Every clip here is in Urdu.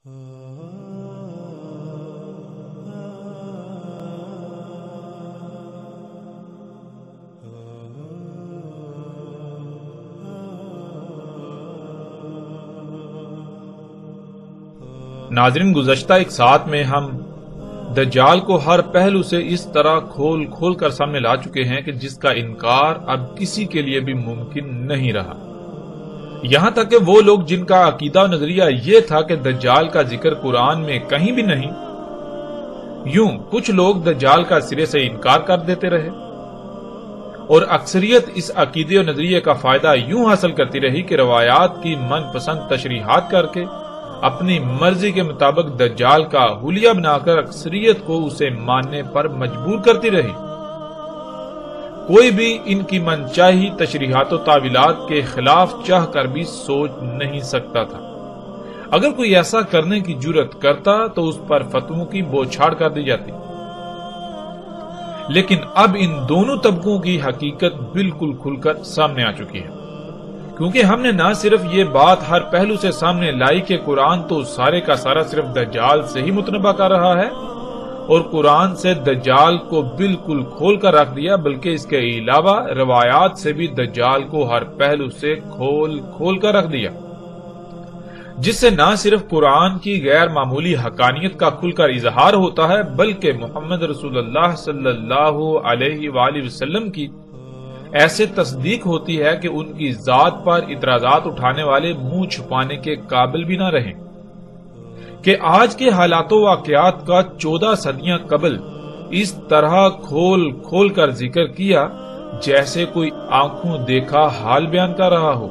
ناظرین، گزشتہ ایک ساتھ میں ہم دجال کو ہر پہلو سے اس طرح کھول کھول کر سامنے لا چکے ہیں کہ جس کا انکار اب کسی کے لیے بھی ممکن نہیں رہا۔ یہاں تک کہ وہ لوگ جن کا عقیدہ و نظریہ یہ تھا کہ دجال کا ذکر قرآن میں کہیں بھی نہیں، یوں کچھ لوگ دجال کا سرے سے انکار کر دیتے رہے، اور اکثریت اس عقیدے و نظریے کا فائدہ یوں حاصل کرتی رہی کہ روایات کی من پسند تشریحات کر کے اپنی مرضی کے مطابق دجال کا حلیہ بنا کر اکثریت کو اسے ماننے پر مجبور کرتی رہی۔ کوئی بھی ان کی منچاہی تشریحات و تعویلات کے خلاف چاہ کر بھی سوچ نہیں سکتا تھا۔ اگر کوئی ایسا کرنے کی جرات کرتا تو اس پر فتووں کی بوچھاڑ کر دی جاتی۔ لیکن اب ان دونوں طبقوں کی حقیقت بالکل کھل کر سامنے آ چکی ہے، کیونکہ ہم نے نہ صرف یہ بات ہر پہلو سے سامنے لائی کہ قرآن تو سارے کا سارا صرف دجال سے ہی متنبع کر رہا ہے، اور قرآن سے دجال کو بالکل کھول کر رکھ دیا، بلکہ اس کے علاوہ روایات سے بھی دجال کو ہر پہلو سے کھول کھول کر رکھ دیا، جس سے نہ صرف قرآن کی غیر معمولی حقانیت کا کھل کر اظہار ہوتا ہے، بلکہ محمد رسول اللہ صلی اللہ علیہ وآلہ وسلم کی ایسے تصدیق ہوتی ہے کہ ان کی ذات پر اعتراضات اٹھانے والے منہ چھپانے کے قابل بھی نہ رہیں، کہ آج کے حالات و واقعات کا 14 صدیاں قبل اس طرح کھول کھول کر ذکر کیا جیسے کوئی آنکھوں دیکھا حال بیان کر رہا ہو۔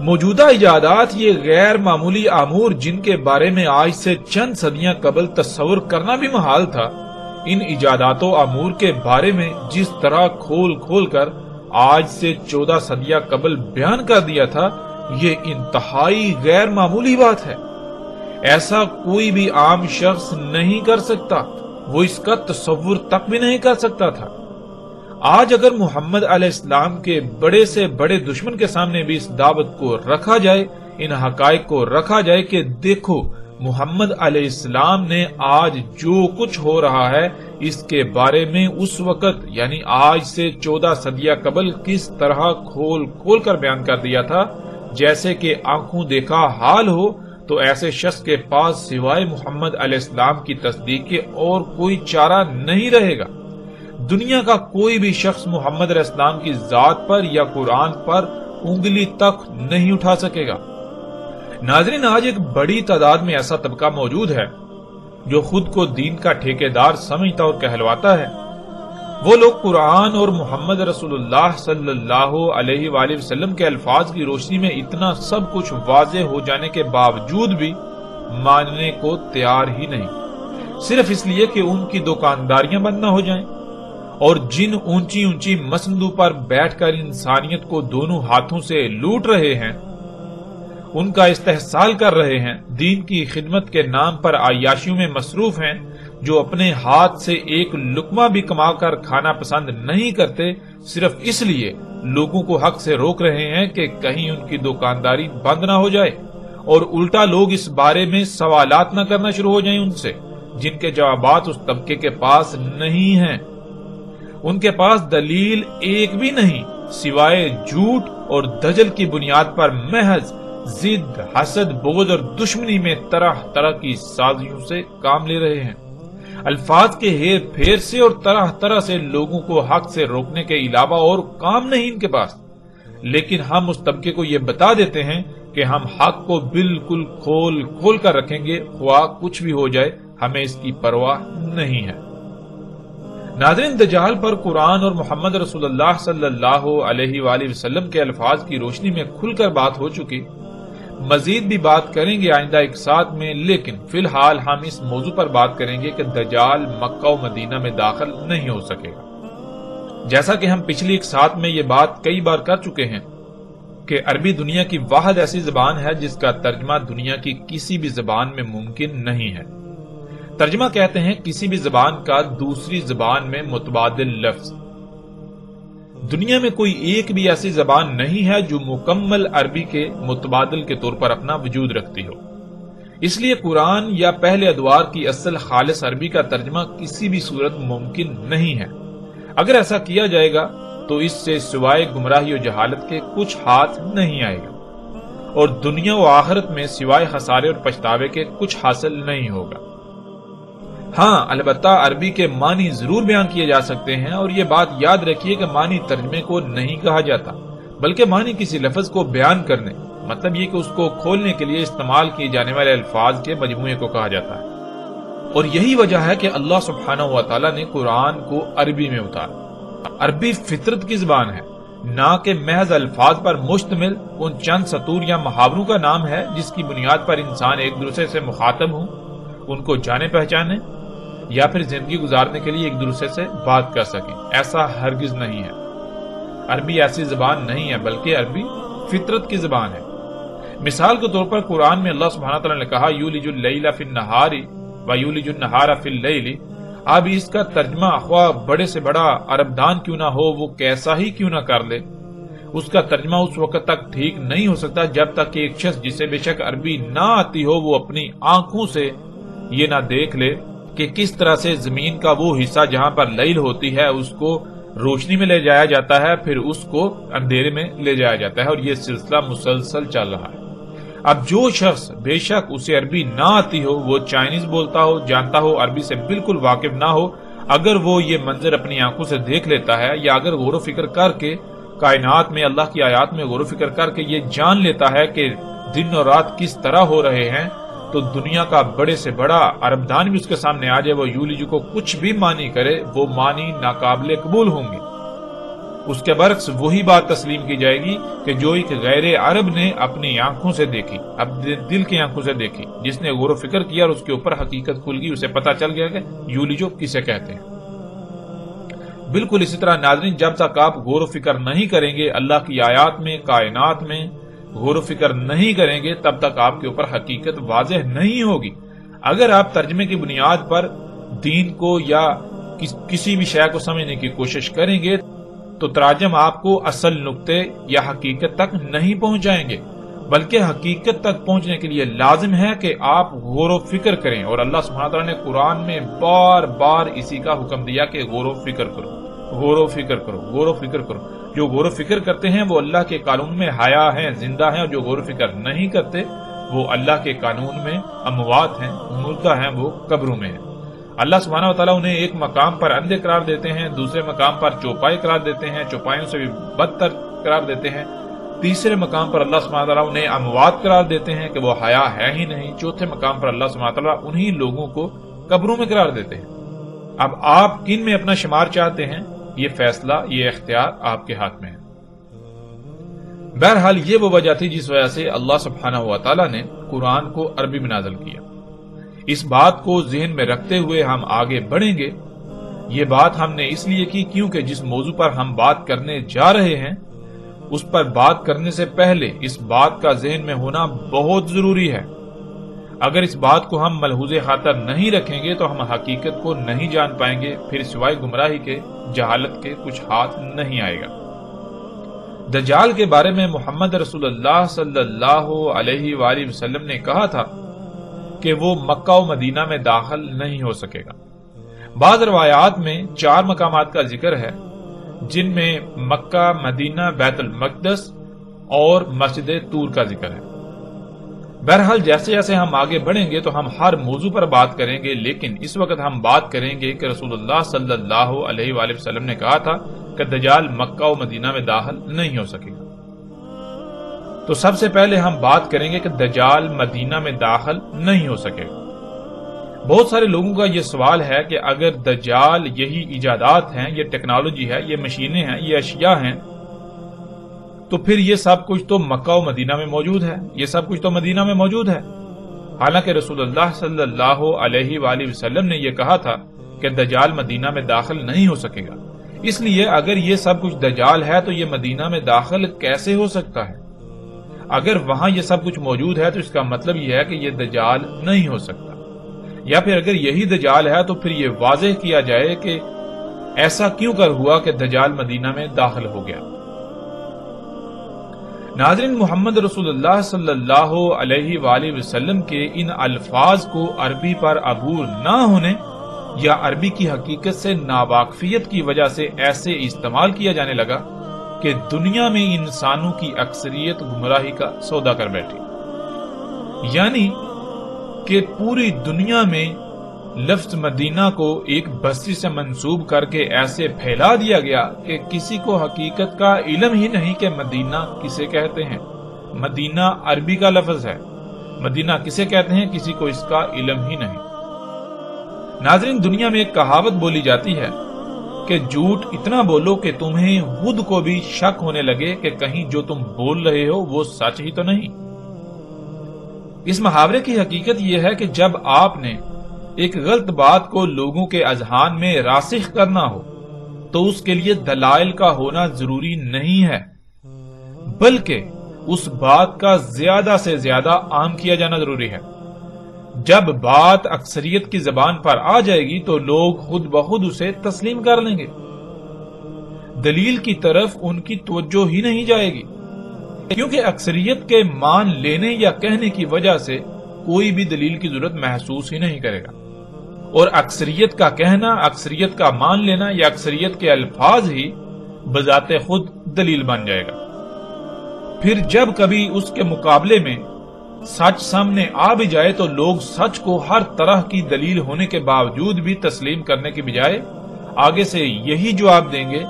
موجودہ ایجادات یہ غیر معمولی امور جن کے بارے میں آج سے چند صدیاں قبل تصور کرنا بھی محال تھا، ان ایجادات و امور کے بارے میں جس طرح کھول کھول کر آج سے 14 صدیاں قبل بیان کر دیا تھا، یہ انتہائی غیر معمولی بات ہے۔ ایسا کوئی بھی عام شخص نہیں کر سکتا، وہ اس کا تصور تک بھی نہیں کر سکتا تھا۔ آج اگر محمد علیہ السلام کے بڑے سے بڑے دشمن کے سامنے بھی اس دعوت کو رکھا جائے، ان حقائق کو رکھا جائے کہ دیکھو محمد علیہ السلام نے آج جو کچھ ہو رہا ہے اس کے بارے میں اس وقت یعنی آج سے 14 صدیاں قبل کس طرح کھول کھول کر بیان کر دیا تھا جیسے کہ آنکھوں دیکھا حال ہو، تو ایسے شخص کے پاس سوائے محمد علیہ السلام کی تصدیق کے اور کوئی چارہ نہیں رہے گا۔ دنیا کا کوئی بھی شخص محمد علیہ السلام کی ذات پر یا قرآن پر انگلی تک نہیں اٹھا سکے گا۔ ناظرین، آج ایک بڑی تعداد میں ایسا طبقہ موجود ہے جو خود کو دین کا ٹھیکیدار سمجھتا اور کہلواتا ہے۔ وہ لوگ قرآن اور محمد رسول اللہ صلی اللہ علیہ وآلہ وسلم کے الفاظ کی روشنی میں اتنا سب کچھ واضح ہو جانے کے باوجود بھی ماننے کو تیار ہی نہیں، صرف اس لیے کہ ان کی دکانداریاں بند نہ ہو جائیں، اور جن اونچی اونچی مسندوں پر بیٹھ کر انسانیت کو دونوں ہاتھوں سے لوٹ رہے ہیں، ان کا استحصال کر رہے ہیں، دین کی خدمت کے نام پر عیاشیوں میں مصروف ہیں، جو اپنے ہاتھ سے ایک لقمہ بھی کما کر کھانا پسند نہیں کرتے، صرف اس لیے لوگوں کو حق سے روک رہے ہیں کہ کہیں ان کی دکانداری بند نہ ہو جائے، اور الٹا لوگ اس بارے میں سوالات نہ کرنا شروع ہو جائیں ان سے، جن کے جوابات اس طبقے کے پاس نہیں ہیں۔ ان کے پاس دلیل ایک بھی نہیں سوائے جھوٹ اور دجل کی بنیاد پر محض ضد، حسد، بغض اور دشمنی میں طرح طرح کی سازشوں سے کام لے رہے ہیں، الفاظ کے ہیر پھیر سے اور طرح طرح سے لوگوں کو حق سے روکنے کے علاوہ اور کام نہیں ان کے پاس۔ لیکن ہم اس طبقے کو یہ بتا دیتے ہیں کہ ہم حق کو بالکل کھول کھول کر رکھیں گے، خواہ کچھ بھی ہو جائے، ہمیں اس کی پرواہ نہیں ہے۔ ناظرین، دجال پر قرآن اور محمد رسول اللہ صلی اللہ علیہ وآلہ وسلم کے الفاظ کی روشنی میں کھل کر بات ہو چکی، مزید بھی بات کریں گے آئندہ ایک ساتھ میں، لیکن فی الحال ہم اس موضوع پر بات کریں گے کہ دجال مکہ و مدینہ میں داخل نہیں ہو سکے گا۔ جیسا کہ ہم پچھلی ایک ساتھ میں یہ بات کئی بار کر چکے ہیں کہ عربی دنیا کی واحد ایسی زبان ہے جس کا ترجمہ دنیا کی کسی بھی زبان میں ممکن نہیں ہے۔ ترجمہ کہتے ہیں کسی بھی زبان کا دوسری زبان میں متبادل لفظ۔ دنیا میں کوئی ایک بھی ایسی زبان نہیں ہے جو مکمل عربی کے متبادل کے طور پر اپنا وجود رکھتی ہو۔ اس لیے قرآن یا پہلے ادوار کی اصل خالص عربی کا ترجمہ کسی بھی صورت ممکن نہیں ہے۔ اگر ایسا کیا جائے گا تو اس سے سوائے گمراہی و جہالت کے کچھ ہاتھ نہیں آئے گا، اور دنیا و آخرت میں سوائے خسارے اور پچھتاوے کے کچھ حاصل نہیں ہوگا۔ ہاں، البتہ عربی کے معنی ضرور بیان کیے جا سکتے ہیں، اور یہ بات یاد رکھیے کہ معنی ترجمے کو نہیں کہا جاتا، بلکہ معنی کسی لفظ کو بیان کرنے، مطلب یہ کہ اس کو کھولنے کے لیے استعمال کیے جانے والے الفاظ کے مجموعے کو کہا جاتا ہے۔ اور یہی وجہ ہے کہ اللہ سبحانہ و تعالیٰ نے قرآن کو عربی میں اتارا۔ عربی فطرت کی زبان ہے، نہ کہ محض الفاظ پر مشتمل ان چند سطور یا محاوروں کا نام ہے جس کی بنیاد پر انسان ایک دوسرے سے مخاطب ہوں، ان کو جانے پہچانے یا پھر زندگی گزارنے کے لیے ایک دوسرے سے بات کر سکیں۔ ایسا ہرگز نہیں ہے۔ عربی ایسی زبان نہیں ہے، بلکہ عربی فطرت کی زبان ہے۔ مثال کے طور پر قرآن میں اللہ سبحانہ تعالیٰ نے کہا یولج اللیل فی النہار ویولج النہار فی اللیل۔ اب اس کا ترجمہ خواہ بڑے سے بڑا عرب دان کیوں نہ ہو، وہ کیسا ہی کیوں نہ کر لے، اس کا ترجمہ اس وقت تک ٹھیک نہیں ہو سکتا جب تک کہ ایک شخص جسے بے شک عربی نہ آتی ہو وہ اپنی آنکھوں سے یہ نہ دیکھ لے کہ کس طرح سے زمین کا وہ حصہ جہاں پر لیل ہوتی ہے اس کو روشنی میں لے جایا جاتا ہے، پھر اس کو اندھیرے میں لے جایا جاتا ہے، اور یہ سلسلہ مسلسل چل رہا ہے۔ اب جو شخص بے شک اسے عربی نہ آتی ہو، وہ چائنیز بولتا ہو، جانتا ہو، عربی سے بالکل واقف نہ ہو، اگر وہ یہ منظر اپنی آنکھوں سے دیکھ لیتا ہے، یا اگر غور و فکر کر کے کائنات میں اللہ کی آیات میں غور و فکر کر کے یہ جان لیتا ہے کہ دن اور رات کس طرح ہو رہے ہیں، تو دنیا کا بڑے سے بڑا عرب دان بھی اس کے سامنے آ جائے، وہ یولج کو کچھ بھی معنی کرے، وہ معنی ناقابل قبول ہوں گے۔ اس کے برعکس وہی بات تسلیم کی جائے گی کہ جو ایک غیر عرب نے اپنی آنکھوں سے دیکھی، اب دل کی آنکھوں سے دیکھی، جس نے غور و فکر کیا اور اس کے اوپر حقیقت کھل گئی، اسے پتا چل گیا کہ یولجو کسے کہتے ہیں۔ بالکل اسی طرح ناظرین، جب تک آپ غور و فکر نہیں کریں گے اللہ کی آیات میں، کائنات میں غور و فکر نہیں کریں گے، تب تک آپ کے اوپر حقیقت واضح نہیں ہوگی۔ اگر آپ ترجمے کی بنیاد پر دین کو یا کسی بھی شے کو سمجھنے کی کوشش کریں گے تو تراجم آپ کو اصل نقطے یا حقیقت تک نہیں پہنچائیں گے، بلکہ حقیقت تک پہنچنے کے لیے لازم ہے کہ آپ غور و فکر کریں، اور اللہ سبحانہ تعالیٰ نے قرآن میں بار بار اسی کا حکم دیا کہ غور و فکر کرو، غور و فکر کرو، غور و فکر کرو۔ جو غور و فکر کرتے ہیں وہ اللہ کے قانون میں حیا ہیں، زندہ ہیں، اور جو غور و فکر نہیں کرتے وہ اللہ کے قانون میں اموات ہیں، مردہ ہیں، وہ قبروں میں ہیں۔ اللہ سبحانہ و تعالیٰ انہیں ایک مقام پر اندھے قرار دیتے ہیں، دوسرے مقام پر چوپائے قرار دیتے ہیں، چوپایوں سے بھی بدتر قرار دیتے ہیں، تیسرے مقام پر اللہ سبحانہ و تعالیٰ انہیں اموات قرار دیتے ہیں کہ وہ حیا ہے ہی نہیں، چوتھے مقام پر اللہ سبحانہ و تعالیٰ انہی لوگوں کو قبروں میں قرار دیتے ہیں۔ اب آپ کن میں اپنا شمار چاہتے ہیں، یہ فیصلہ، یہ اختیار آپ کے ہاتھ میں ہے۔ بہرحال یہ وہ وجہ تھی جس وجہ سے اللہ سبحانہ و تعالیٰ نے قرآن کو عربی میں نازل کیا۔ اس بات کو ذہن میں رکھتے ہوئے ہم آگے بڑھیں گے۔ یہ بات ہم نے اس لیے کی کیونکہ جس موضوع پر ہم بات کرنے جا رہے ہیں اس پر بات کرنے سے پہلے اس بات کا ذہن میں ہونا بہت ضروری ہے۔ اگر اس بات کو ہم ملحوظ خاطر نہیں رکھیں گے تو ہم حقیقت کو نہیں جان پائیں گے، پھر سوائے گمراہی کے، جہالت کے کچھ ہاتھ نہیں آئے گا۔ دجال کے بارے میں محمد رسول اللہ صلی اللہ علیہ وآلہ وسلم نے کہا تھا کہ وہ مکہ و مدینہ میں داخل نہیں ہو سکے گا۔ بعض روایات میں 4 مقامات کا ذکر ہے، جن میں مکہ، مدینہ، بیت المقدس اور مسجد طور کا ذکر ہے۔ بہرحال جیسے جیسے ہم آگے بڑھیں گے تو ہم ہر موضوع پر بات کریں گے، لیکن اس وقت ہم بات کریں گے کہ رسول اللہ صلی اللہ علیہ وآلہ وسلم نے کہا تھا کہ دجال مکہ و مدینہ میں داخل نہیں ہو سکے گا۔ تو سب سے پہلے ہم بات کریں گے کہ دجال مدینہ میں داخل نہیں ہو سکے گا۔ بہت سارے لوگوں کا یہ سوال ہے کہ اگر دجال یہی ایجادات ہیں، یہ ٹیکنالوجی ہے، یہ مشینیں ہیں، یہ اشیاء ہیں، تو پھر یہ سب کچھ تو مکہ و مدینہ میں موجود ہے، یہ سب کچھ تو مدینہ میں موجود ہے۔ حالانکہ رسول اللہ صلی اللہ علیہ وآلہ وسلم نے یہ کہا تھا کہ دجال مدینہ میں داخل نہیں ہو سکے گا۔ اس لیے اگر یہ سب کچھ دجال ہے تو یہ مدینہ میں داخل کیسے ہو سکتا ہے؟ اگر وہاں یہ سب کچھ موجود ہے تو اس کا مطلب یہ ہے کہ یہ دجال نہیں ہو سکتا، یا پھر اگر یہی دجال ہے تو پھر یہ واضح کیا جائے کہ ایسا کیوں کر ہوا کہ دجال مدینہ میں داخل ہو گیا۔ ناظرین، محمد رسول اللہ صلی اللہ علیہ وآلہ وسلم کے ان الفاظ کو عربی پر عبور نہ ہونے یا عربی کی حقیقت سے ناواقفیت کی وجہ سے ایسے استعمال کیا جانے لگا کہ دنیا میں انسانوں کی اکثریت گمراہی کا سودا کر بیٹھی، یعنی کہ پوری دنیا میں لفظ مدینہ کو ایک بستی سے منسوب کر کے ایسے پھیلا دیا گیا کہ کسی کو حقیقت کا علم ہی نہیں کہ مدینہ کسے کہتے ہیں۔ مدینہ عربی کا لفظ ہے، مدینہ کسے کہتے ہیں کسی کو اس کا علم ہی نہیں۔ ناظرین، دنیا میں ایک کہاوت بولی جاتی ہے کہ جھوٹ اتنا بولو کہ تمہیں خود کو بھی شک ہونے لگے کہ کہیں جو تم بول رہے ہو وہ سچ ہی تو نہیں۔ اس محاورے کی حقیقت یہ ہے کہ جب آپ نے ایک غلط بات کو لوگوں کے اذہان میں راسخ کرنا ہو تو اس کے لیے دلائل کا ہونا ضروری نہیں ہے، بلکہ اس بات کا زیادہ سے زیادہ عام کیا جانا ضروری ہے۔ جب بات اکثریت کی زبان پر آ جائے گی تو لوگ خود بخود اسے تسلیم کر لیں گے، دلیل کی طرف ان کی توجہ ہی نہیں جائے گی، کیونکہ اکثریت کے مان لینے یا کہنے کی وجہ سے کوئی بھی دلیل کی ضرورت محسوس ہی نہیں کرے گا، اور اکثریت کا کہنا، اکثریت کا مان لینا یا اکثریت کے الفاظ ہی بذات خود دلیل بن جائے گا۔ پھر جب کبھی اس کے مقابلے میں سچ سامنے آ بھی جائے تو لوگ سچ کو ہر طرح کی دلیل ہونے کے باوجود بھی تسلیم کرنے کی بجائے آگے سے یہی جواب دیں گے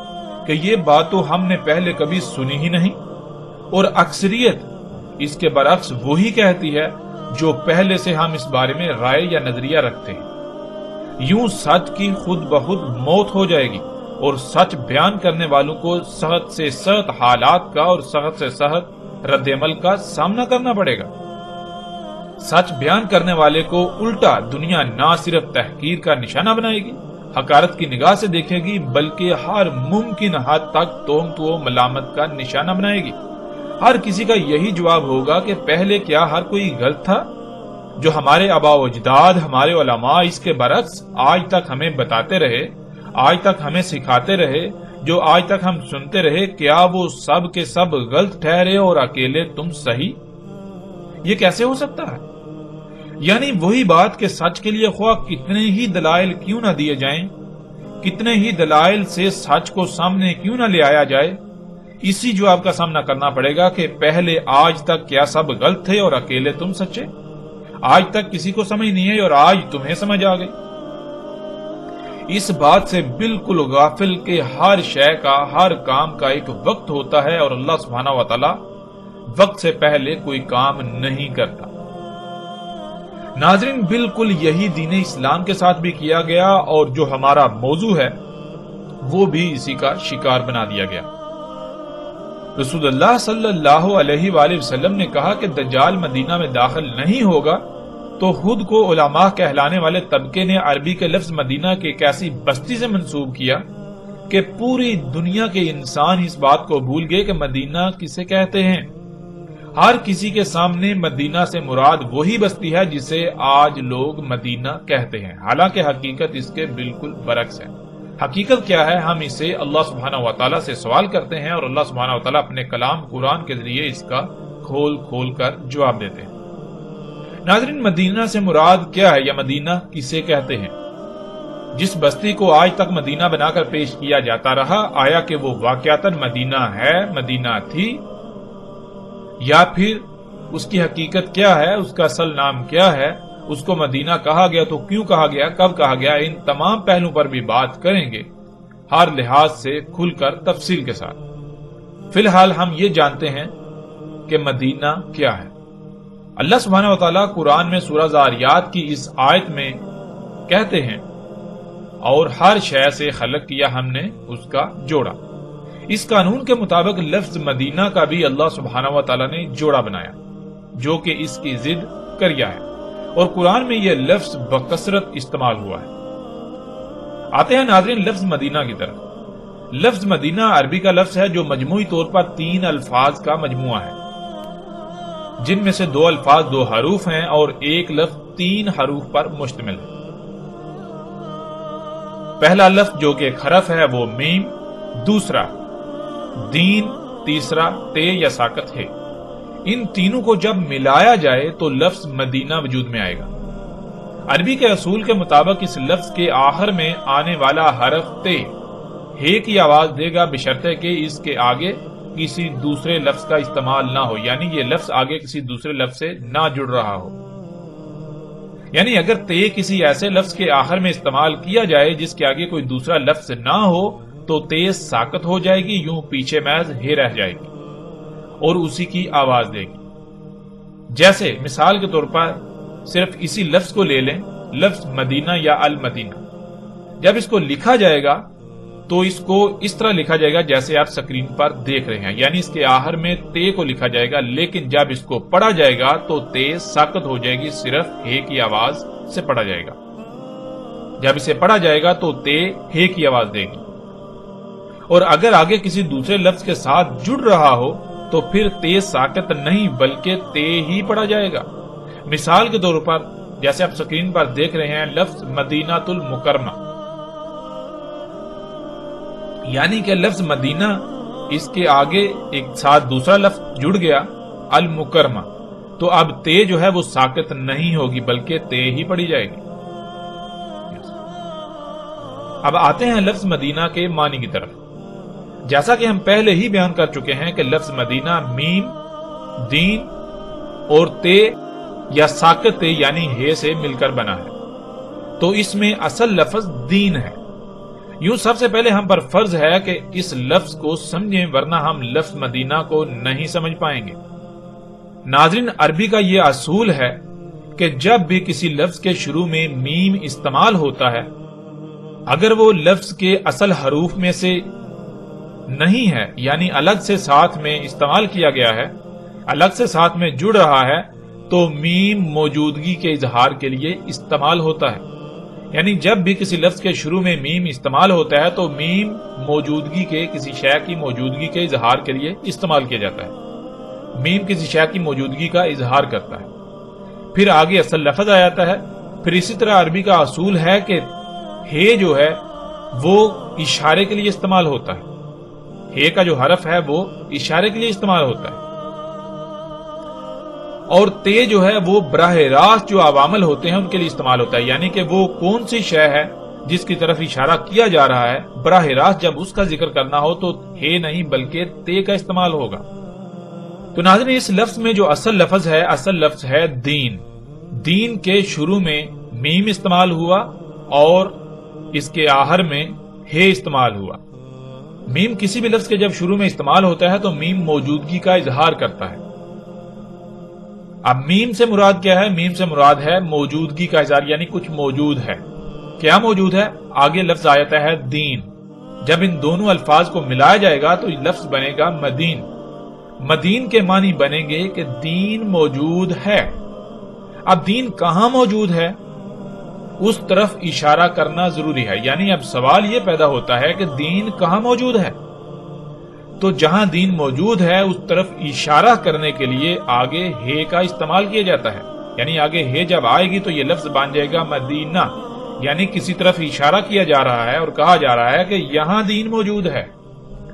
کہ یہ بات تو ہم نے پہلے کبھی سنی ہی نہیں، اور اکثریت اس کے برعکس وہی کہتی ہے جو پہلے سے ہم اس بارے میں رائے یا نظریہ رکھتے ہیں۔ یوں سچ کی خود بخود موت ہو جائے گی اور سچ بیان کرنے والوں کو سخت سے سخت حالات کا اور سخت سے سخت رد عمل کا سامنا کرنا پڑے گا۔ سچ بیان کرنے والے کو الٹا دنیا نہ صرف تحقیر کا نشانہ بنائے گی، حقارت کی نگاہ سے دیکھے گی، بلکہ ہر ممکن حد تک تہمت و ملامت کا نشانہ بنائے گی۔ ہر کسی کا یہی جواب ہوگا کہ پہلے کیا ہر کوئی غلط تھا؟ جو ہمارے آباء و اجداد، ہمارے علماء اس کے برعکس آج تک ہمیں بتاتے رہے، آج تک ہمیں سکھاتے رہے، جو آج تک ہم سنتے رہے، کیا وہ سب کے سب غلط ٹھہرے اور اکیلے تم صحیح؟ یہ کیسے ہو سکتا ہے؟ یعنی وہی بات کہ سچ کے لیے خواہ کتنے ہی دلائل کیوں نہ دیے جائیں، کتنے ہی دلائل سے سچ کو سامنے کیوں نہ لے آیا جائے، اسی جواب کا سامنا کرنا پڑے گا کہ پہلے آج تک کیا سب غلط تھے اور اکیلے تم سچے؟ آج تک کسی کو سمجھ نہیں ہے اور آج تمہیں سمجھ آ گئی۔ اس بات سے بالکل غافل کہ ہر شے کا، ہر کام کا ایک وقت ہوتا ہے اور اللہ سبحانہ و تعالی وقت سے پہلے کوئی کام نہیں کرتا۔ ناظرین، بالکل یہی دین اسلام کے ساتھ بھی کیا گیا اور جو ہمارا موضوع ہے وہ بھی اسی کا شکار بنا دیا گیا۔ رسول اللہ صلی اللہ علیہ وآلہ وسلم نے کہا کہ دجال مدینہ میں داخل نہیں ہوگا، تو خود کو علماء کہلانے والے طبقے نے عربی کے لفظ مدینہ کے ایک ایسی بستی سے منسوب کیا کہ پوری دنیا کے انسان اس بات کو بھول گئے کہ مدینہ کسے کہتے ہیں۔ ہر کسی کے سامنے مدینہ سے مراد وہی بستی ہے جسے آج لوگ مدینہ کہتے ہیں، حالانکہ حقیقت اس کے بالکل برعکس ہے۔ حقیقت کیا ہے؟ ہم اسے اللہ سبحانہ و تعالیٰ سے سوال کرتے ہیں اور اللہ سبحانہ و تعالیٰ اپنے کلام قرآن کے ذریعے اس کا کھول کھول کر جواب دیتے ہیں۔ ناظرین، مدینہ سے مراد کیا ہے یا مدینہ کسے کہتے ہیں؟ جس بستی کو آج تک مدینہ بنا کر پیش کیا جاتا رہا، آیا کہ وہ واقعتاً مدینہ ہے، مدینہ تھی، یا پھر اس کی حقیقت کیا ہے، اس کا اصل نام کیا ہے، اس کو مدینہ کہا گیا تو کیوں کہا گیا، کب کہا گیا؟ ان تمام پہلوؤں پر بھی بات کریں گے ہر لحاظ سے کھل کر تفصیل کے ساتھ۔ فی الحال ہم یہ جانتے ہیں کہ مدینہ کیا ہے۔ اللہ سبحانہ و تعالیٰ قرآن میں سورہ ذاریات کی اس آیت میں کہتے ہیں، اور ہر شے سے خلق کیا ہم نے اس کا جوڑا۔ اس قانون کے مطابق لفظ مدینہ کا بھی اللہ سبحانہ و تعالیٰ نے جوڑا بنایا جو کہ اس کی ضد کریا ہے، اور قرآن میں یہ لفظ بکثرت استعمال ہوا ہے۔ آتے ہیں ناظرین لفظ مدینہ کی طرف۔ لفظ مدینہ عربی کا لفظ ہے جو مجموعی طور پر 3 الفاظ کا مجموعہ ہے، جن میں سے 2 الفاظ 2 حروف ہیں اور ایک لفظ 3 حروف پر مشتمل ہے۔ پہلا لفظ جو کہ ایک حرف ہے وہ میم، دوسرا دین تیسرا تے یا ساکت ہے۔ ان تینوں کو جب ملایا جائے تو لفظ مدینہ وجود میں آئے گا۔ عربی کے اصول کے مطابق اس لفظ کے آخر میں آنے والا حرف تے ہے کی آواز دے گا، بشرطے کہ اس کے آگے کسی دوسرے لفظ کا استعمال نہ ہو، یعنی یہ لفظ آگے کسی دوسرے لفظ سے نہ جڑ رہا ہو۔ یعنی اگر تے کسی ایسے لفظ کے آخر میں استعمال کیا جائے جس کے آگے کوئی دوسرا لفظ نہ ہو تو تے ساکت ہو جائے گی، یوں پیچھے محض ہے رہ جائے گی اور اسی کی آواز دے گی۔ جیسے مثال کے طور پر صرف اسی لفظ کو لے لیں، لفظ مدینہ یا المدینہ، جب اس کو لکھا جائے گا تو اس کو اس طرح لکھا جائے گا جیسے آپ سکرین پر دیکھ رہے ہیں، یعنی اس کے آخر میں تے کو لکھا جائے گا، لیکن جب اس کو پڑھا جائے گا تو تے ساکت ہو جائے گی، صرف ہے کی آواز سے پڑھا جائے گا۔ جب اسے پڑھا جائے گا تو تے ہے کی آواز دے گی، اور اگر آگے کسی دوسرے لفظ کے ساتھ جڑ رہا ہو تو پھر تے ساکت نہیں بلکہ تے ہی پڑھا جائے گا۔ مثال کے طور پر جیسے آپ سکرین پر دیکھ رہے ہیں لفظ مدینہ المکرمہ، یعنی کہ لفظ مدینہ اس کے آگے ایک ساتھ دوسرا لفظ جڑ گیا المکرمہ، تو اب تے جو ہے وہ ساکت نہیں ہوگی بلکہ تے ہی پڑھی جائے گی۔ اب آتے ہیں لفظ مدینہ کے معنی کی طرف۔ جیسا کہ ہم پہلے ہی بیان کر چکے ہیں کہ لفظ مدینہ میم، دین اور تے یا ساکت تے یعنی ہے سے مل کر بنا ہے، تو اس میں اصل لفظ دین ہے۔ یوں سب سے پہلے ہم پر فرض ہے کہ اس لفظ کو سمجھیں، ورنہ ہم لفظ مدینہ کو نہیں سمجھ پائیں گے۔ ناظرین، عربی کا یہ اصول ہے کہ جب بھی کسی لفظ کے شروع میں میم استعمال ہوتا ہے، اگر وہ لفظ کے اصل حروف میں سے نہیں ہے، یعنی الگ سے ساتھ میں استعمال کیا گیا ہے، الگ سے ساتھ میں جڑ رہا ہے، تو میم موجودگی کے اظہار کے لیے استعمال ہوتا ہے۔ یعنی جب بھی کسی لفظ کے شروع میں میم استعمال ہوتا ہے تو میم موجودگی کے، کسی شے کی موجودگی کے اظہار کے لیے استعمال کیا جاتا ہے۔ میم کسی شے کی موجودگی کا اظہار کرتا ہے، پھر آگے اصل لفظ آ جاتا ہے۔ پھر اسی طرح عربی کا اصول ہے کہ ہے جو ہے وہ اشارے کے لیے استعمال ہوتا ہے، ہے کا جو حرف ہے وہ اشارے کے لیے استعمال ہوتا ہے، اور تے جو ہے وہ براہ راست جو عوامل ہوتے ہیں ان کے لیے استعمال ہوتا ہے، یعنی کہ وہ کون سی شے ہے جس کی طرف اشارہ کیا جا رہا ہے، براہ راست جب اس کا ذکر کرنا ہو تو ہے نہیں بلکہ تے کا استعمال ہوگا۔ تو ناظرین، اس لفظ میں جو اصل لفظ ہے دین۔ دین کے شروع میں میم استعمال ہوا اور اس کے آخر میں ہے استعمال ہوا۔ میم کسی بھی لفظ کے جب شروع میں استعمال ہوتا ہے تو میم موجودگی کا اظہار کرتا ہے۔ اب میم سے مراد کیا ہے؟ میم سے مراد ہے موجودگی کا اظہار، یعنی کچھ موجود ہے۔ کیا موجود ہے؟ آگے لفظ آ جاتا ہے دین۔ جب ان دونوں الفاظ کو ملایا جائے گا تو لفظ بنے گا مدین۔ مدین کے معنی بنیں گے کہ دین موجود ہے۔ اب دین کہاں موجود ہے اس طرف اشارہ کرنا ضروری ہے، یعنی اب سوال یہ پیدا ہوتا ہے کہ دین کہاں موجود ہے؟ تو جہاں دین موجود ہے اس طرف اشارہ کرنے کے لیے آگے ہے کا استعمال کیا جاتا ہے، یعنی آگے ہے جب آئے گی تو یہ لفظ بن جائے گا مدینہ، یعنی کسی طرف اشارہ کیا جا رہا ہے اور کہا جا رہا ہے کہ یہاں دین موجود ہے۔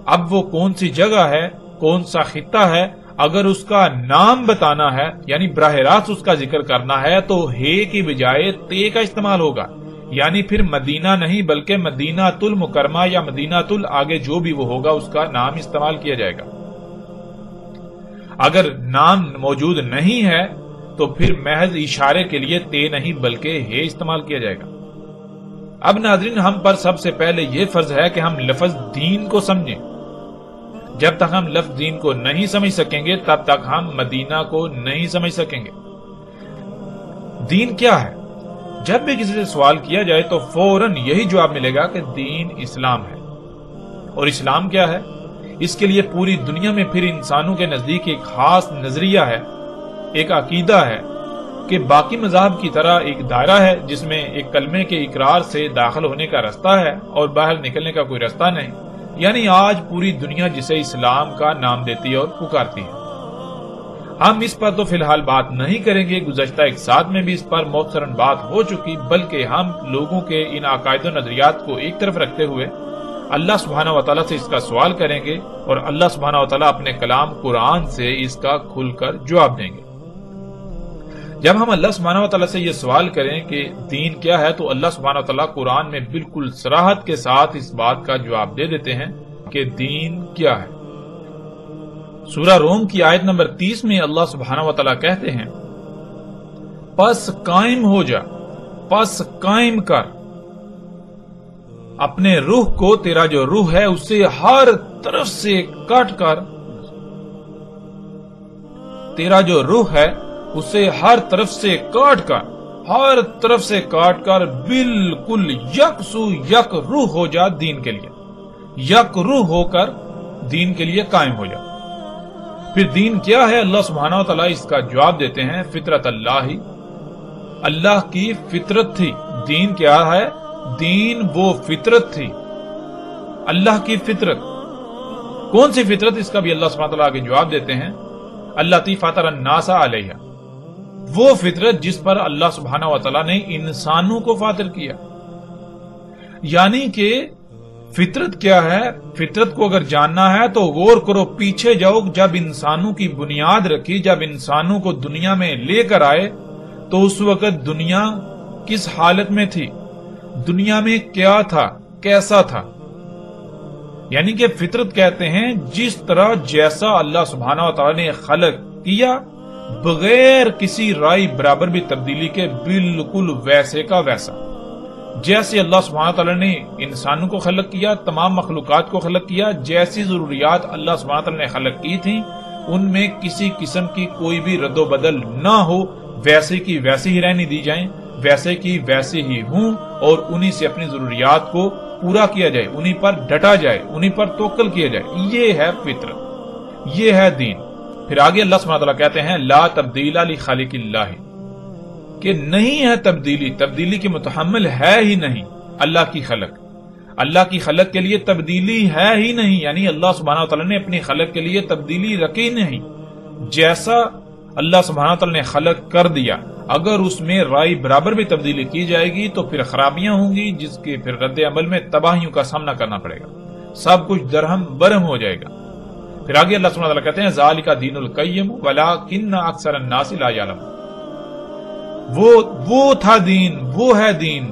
اب وہ کون سی جگہ ہے، کون سا خطہ ہے، اگر اس کا نام بتانا ہے یعنی براہ راست اس کا ذکر کرنا ہے تو ہے کی بجائے تے کا استعمال ہوگا، یعنی پھر مدینہ نہیں بلکہ مدینہ المکرمہ یا مدینہ آگے جو بھی وہ ہوگا اس کا نام استعمال کیا جائے گا۔ اگر نام موجود نہیں ہے تو پھر محض اشارے کے لیے تے نہیں بلکہ ہے استعمال کیا جائے گا۔ اب ناظرین، ہم پر سب سے پہلے یہ فرض ہے کہ ہم لفظ دین کو سمجھیں۔ جب تک ہم لفظ دین کو نہیں سمجھ سکیں گے تب تک ہم مدینہ کو نہیں سمجھ سکیں گے۔ دین کیا ہے؟ جب بھی کسی سے سوال کیا جائے تو فوراً یہی جواب ملے گا کہ دین اسلام ہے۔ اور اسلام کیا ہے؟ اس کے لیے پوری دنیا میں پھر انسانوں کے نزدیک ایک خاص نظریہ ہے، ایک عقیدہ ہے کہ باقی مذاہب کی طرح ایک دائرہ ہے جس میں ایک کلمے کے اقرار سے داخل ہونے کا رستہ ہے اور باہر نکلنے کا کوئی رستہ نہیں، یعنی آج پوری دنیا جسے اسلام کا نام دیتی اور پکارتی ہے۔ ہم اس پر تو فی الحال بات نہیں کریں گے، گزشتہ ایک ساتھ میں بھی اس پر مختصراً بات ہو چکی، بلکہ ہم لوگوں کے ان عقائد و نظریات کو ایک طرف رکھتے ہوئے اللہ سبحانہ و تعالیٰ سے اس کا سوال کریں گے اور اللہ سبحانہ و تعالیٰ اپنے کلام قرآن سے اس کا کھل کر جواب دیں گے۔ جب ہم اللہ سبحانہ و تعالیٰ سے یہ سوال کریں کہ دین کیا ہے تو اللہ سبحانہ و تعالیٰ قرآن میں بالکل صراحت کے ساتھ اس بات کا جواب دے دیتے ہیں کہ دین کیا ہے۔ سورہ روم کی آیت نمبر 30 میں اللہ سبحانہ و تعالیٰ کہتے ہیں، پس قائم ہو جا، پس قائم کر اپنے روح کو، تیرا جو روح ہے اسے ہر طرف سے کاٹ کر، تیرا جو روح ہے اسے ہر طرف سے کاٹ کر، ہر طرف سے کاٹ کر بالکل یکسو یک روح ہو جا دین کے لیے، یک روح ہو کر دین کے لیے قائم ہو جا۔ پھر دین کیا ہے؟ اللہ سبحانہ و تعالیٰ اس کا جواب دیتے ہیں، فطرت اللہ، اللہ کی فطرت تھی۔ دین کیا ہے؟ دین وہ فطرت تھی، اللہ کی فطرت۔ کون سی فطرت؟ اس کا بھی اللہ سبحانہ و تعالیٰ آگے جواب دیتے ہیں، اللاتی فطر الناس علیہا، وہ فطرت جس پر اللہ سبحانہ و تعالیٰ نے انسانوں کو فاطر کیا۔ یعنی کہ فطرت کیا ہے؟ فطرت کو اگر جاننا ہے تو غور کرو، پیچھے جاؤ، جب انسانوں کی بنیاد رکھی، جب انسانوں کو دنیا میں لے کر آئے تو اس وقت دنیا کس حالت میں تھی، دنیا میں کیا تھا، کیسا تھا؟ یعنی کہ فطرت کہتے ہیں جس طرح جیسا اللہ سبحانہ و تعالیٰ نے خلق کیا بغیر کسی رائے برابر بھی تبدیلی کے، بالکل ویسے کا ویسا۔ جیسے اللہ سبحانہ تعالیٰ نے انسانوں کو خلق کیا، تمام مخلوقات کو خلق کیا، جیسی ضروریات اللہ سبحانہ تعالیٰ نے خلق کی تھیں ان میں کسی قسم کی کوئی بھی رد و بدل نہ ہو، ویسے کی ویسے ہی رہنے دی جائیں، ویسے کی ویسے ہی ہوں، اور انہی سے اپنی ضروریات کو پورا کیا جائے، انہی پر ڈٹا جائے، انہی پر توکل کیا جائے۔ یہ ہے فطرت، یہ ہے دین۔ پھر آگے اللہ سبحانہ تعالیٰ کہتے ہیں، لا تبدیل لخالق اللہ، کہ نہیں ہے تبدیلی، تبدیلی کی متحمل ہے ہی نہیں اللہ کی خلق، اللہ کی خلق کے لیے تبدیلی ہے ہی نہیں، یعنی اللہ سبحانہ تعالیٰ نے اپنی خلق کے لیے تبدیلی رکھی نہیں۔ جیسا اللہ سبحانہ تعالیٰ نے خلق کر دیا، اگر اس میں رائے برابر بھی تبدیلی کی جائے گی تو پھر خرابیاں ہوں گی، جس کے پھر رد عمل میں تباہیوں کا سامنا کرنا پڑے گا، سب کچھ درہم برہم ہو جائے گا۔ پھر آگے اللہ سبحانہ تعالیٰ کہتے ہیں، ذالک دین القیم ولکن اکثر الناس لا یعلمون، وہ تھا دین، وہ ہے دین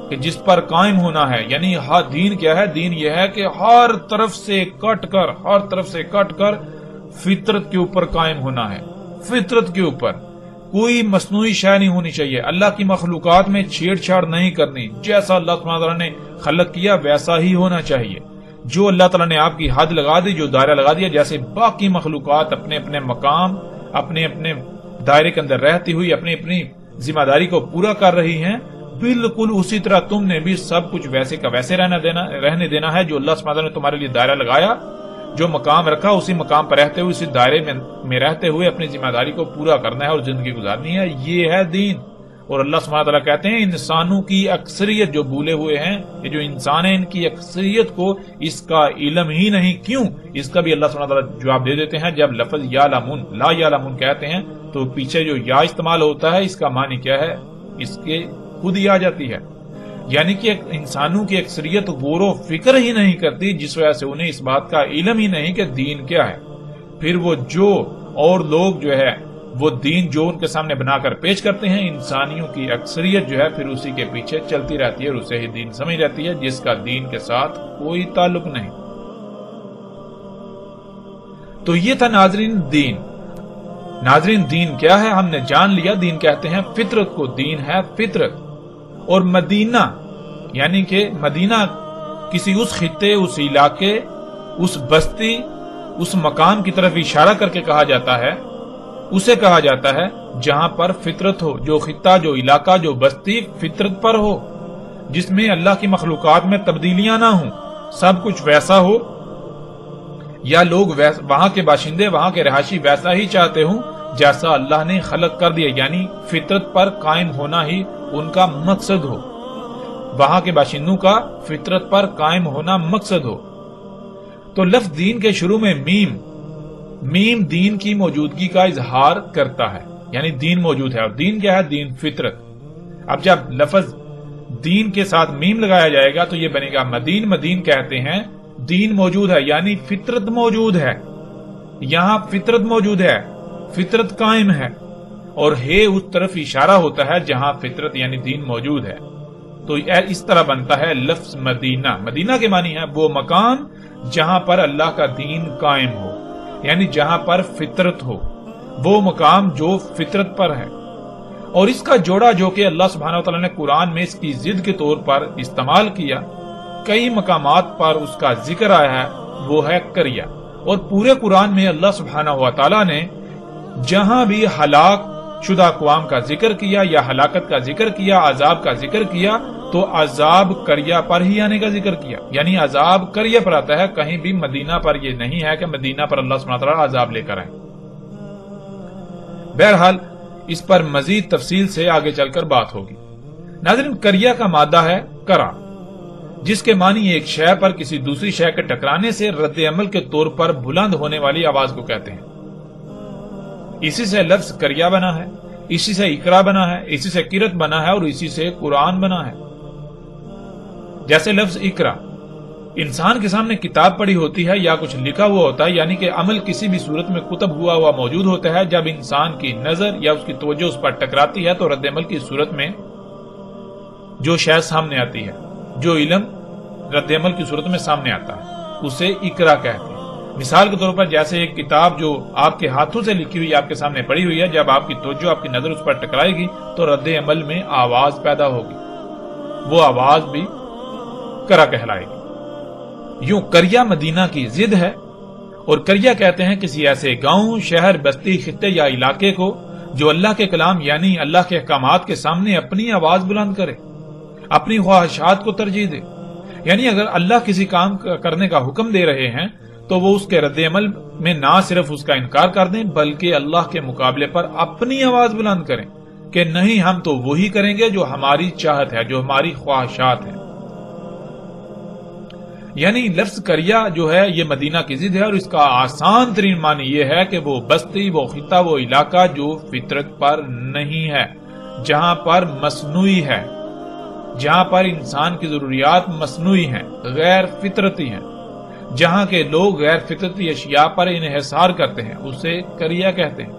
کہ جس پر قائم ہونا ہے۔ یعنی دین کیا ہے؟ دین یہ ہے کہ ہر طرف سے کٹ کر، ہر طرف سے کٹ کر فطرت کے اوپر قائم ہونا ہے، فطرت کے اوپر کوئی مصنوعی شے نہیں ہونی چاہیے، اللہ کی مخلوقات میں چھیڑ چھاڑ نہیں کرنی، جیسا اللہ سبحانہ تعالیٰ نے خلق کیا ویسا ہی ہونا چاہیے۔ جو اللہ تعالیٰ نے آپ کی حد لگا دی، جو دائرہ لگا دیا، جیسے باقی مخلوقات اپنے اپنے مقام، اپنے اپنے دائرے کے اندر رہتی ہوئی اپنی اپنی ذمہ داری کو پورا کر رہی ہیں، بالکل اسی طرح تم نے بھی سب کچھ ویسے کا ویسے رہنے دینا ہے۔ جو اللہ سبحانہ نے تمہارے لیے دائرہ لگایا، جو مقام رکھا، اسی مقام پر رہتے ہوئے، اسی دائرے میں رہتے ہوئے اپنی ذمہ داری کو پورا کرنا ہے اور زندگی گزارنی ہے، یہ ہے دین۔ اور اللہ سبحانہ تعالیٰ کہتے ہیں، انسانوں کی اکثریت جو بھولے ہوئے ہیں، یہ جو انسان ہیں، ان کی اکثریت کو اس کا علم ہی نہیں۔ کیوں؟ اس کا بھی اللہ سبحانہ تعالیٰ جواب دے دیتے ہیں۔ جب لفظ یعلمون، لا یعلمون کہتے ہیں تو پیچھے جو یا استعمال ہوتا ہے، اس کا معنی کیا ہے؟ اس کے خود ہی آ جاتی ہے، یعنی کہ انسانوں کی اکثریت غور و فکر ہی نہیں کرتی، جس وجہ سے انہیں اس بات کا علم ہی نہیں کہ دین کیا ہے۔ پھر وہ جو اور لوگ جو ہے وہ دین جو ان کے سامنے بنا کر پیش کرتے ہیں، انسانیوں کی اکثریت جو ہے پھر اسی کے پیچھے چلتی رہتی ہے اور اسے ہی دین سمجھ رہتی ہے، جس کا دین کے ساتھ کوئی تعلق نہیں۔ تو یہ تھا ناظرین دین۔ ناظرین دین کیا ہے ہم نے جان لیا، دین کہتے ہیں فطرت کو، دین ہے فطرت۔ اور مدینہ یعنی کہ مدینہ کسی اس خطے، اس علاقے، اس بستی، اس مقام کی طرف اشارہ کر کے کہا جاتا ہے، اسے کہا جاتا ہے جہاں پر فطرت ہو، جو خطہ، جو علاقہ، جو بستی فطرت پر ہو، جس میں اللہ کی مخلوقات میں تبدیلیاں نہ ہوں، سب کچھ ویسا ہو، یا لوگ وہاں کے باشندے، وہاں کے رہائشی ویسا ہی چاہتے ہوں جیسا اللہ نے خلق کر دیا، یعنی فطرت پر قائم ہونا ہی ان کا مقصد ہو، وہاں کے باشندوں کا فطرت پر قائم ہونا مقصد ہو۔ تو لفظ دین کے شروع میں میم دین کی موجودگی کا اظہار کرتا ہے، یعنی دین موجود ہے۔ اور دین کیا ہے؟ دین فطرت۔ اب جب لفظ دین کے ساتھ میم لگایا جائے گا تو یہ بنے گا مدین. مدین کہتے ہیں دین موجود ہے یعنی فطرت موجود ہے. یہاں فطرت موجود ہے, فطرت قائم ہے, اور ہے اس طرف اشارہ ہوتا ہے جہاں فطرت یعنی دین موجود ہے. تو اس طرح بنتا ہے لفظ مدینہ. مدینہ کے معنی ہے وہ مکان جہاں پر اللہ کا دین قائم ہو, یعنی جہاں پر فطرت ہو, وہ مقام جو فطرت پر ہے. اور اس کا جوڑا جو کہ اللہ سبحانہ وتعالی نے قرآن میں اس کی ضد کے طور پر استعمال کیا, کئی مقامات پر اس کا ذکر آیا ہے, وہ ہے قریہ. اور پورے قرآن میں اللہ سبحانہ وتعالی نے جہاں بھی ہلاک شدہ اقوام کا ذکر کیا یا ہلاکت کا ذکر کیا, عذاب کا ذکر کیا, تو عذاب قریہ پر ہی آنے کا ذکر کیا, یعنی عذاب قریہ پر آتا ہے. کہیں بھی مدینہ پر یہ نہیں ہے کہ مدینہ پر اللہ سبحانہ وتعالی عذاب لے کر آئے. بہرحال اس پر مزید تفصیل سے آگے چل کر بات ہوگی. ناظرین, قریہ کا مادہ ہے کرا, جس کے معنی ایک شے پر کسی دوسری شے کے ٹکرانے سے رد عمل کے طور پر بلند ہونے والی آواز کو کہتے ہیں. اسی سے لفظ قریہ بنا ہے, اسی سے اقرا بنا ہے, اسی سے قرت بنا ہے, اور اسی سے قرآن بنا ہے. جیسے لفظ اقرا انسان کے سامنے کتاب پڑی ہوتی ہے یا کچھ لکھا ہوا ہوتا ہے, یعنی کہ عمل کسی بھی صورت میں کتب ہوا موجود ہوتا ہے. جب انسان کی نظر یا اس کی توجہ اس پر ٹکراتی ہے تو رد عمل کی صورت میں جو شے سامنے آتی ہے, جو علم رد عمل کی صورت میں سامنے آتا ہے, اسے اقرا کہتے ہیں. مثال کے طور پر جیسے ایک کتاب جو آپ کے ہاتھوں سے لکھی ہوئی آپ کے سامنے پڑی ہوئی ہے, جب آپ کی توجہ آپ کی نظر اس پر ٹکرائے گی تو رد عمل میں آواز پیدا ہوگی, وہ آواز بھی قرا کہلائے گی. یوں قریہ مدینہ کی ضد ہے, اور قریہ کہتے ہیں کسی ایسے گاؤں, شہر, بستی, خطے یا علاقے کو جو اللہ کے کلام یعنی اللہ کے احکامات کے سامنے اپنی آواز بلند کرے, اپنی خواہشات کو ترجیح دے. یعنی اگر اللہ کسی کام کرنے کا حکم دے رہے ہیں تو وہ اس کے رد عمل میں نہ صرف اس کا انکار کر دیں بلکہ اللہ کے مقابلے پر اپنی آواز بلند کریں کہ نہیں, ہم تو وہی کریں گے جو ہماری چاہت ہے, جو ہماری خواہشات ہیں. یعنی لفظ قریہ جو ہے یہ مدینہ کی ضد ہے, اور اس کا آسان ترین معنی یہ ہے کہ وہ بستی, وہ خطہ, وہ علاقہ جو فطرت پر نہیں ہے, جہاں پر مصنوعی ہے, جہاں پر انسان کی ضروریات مصنوعی ہیں, غیر فطرتی ہیں, جہاں کے لوگ غیر فطرتی اشیاء پر انحصار کرتے ہیں, اسے قریہ کہتے ہیں.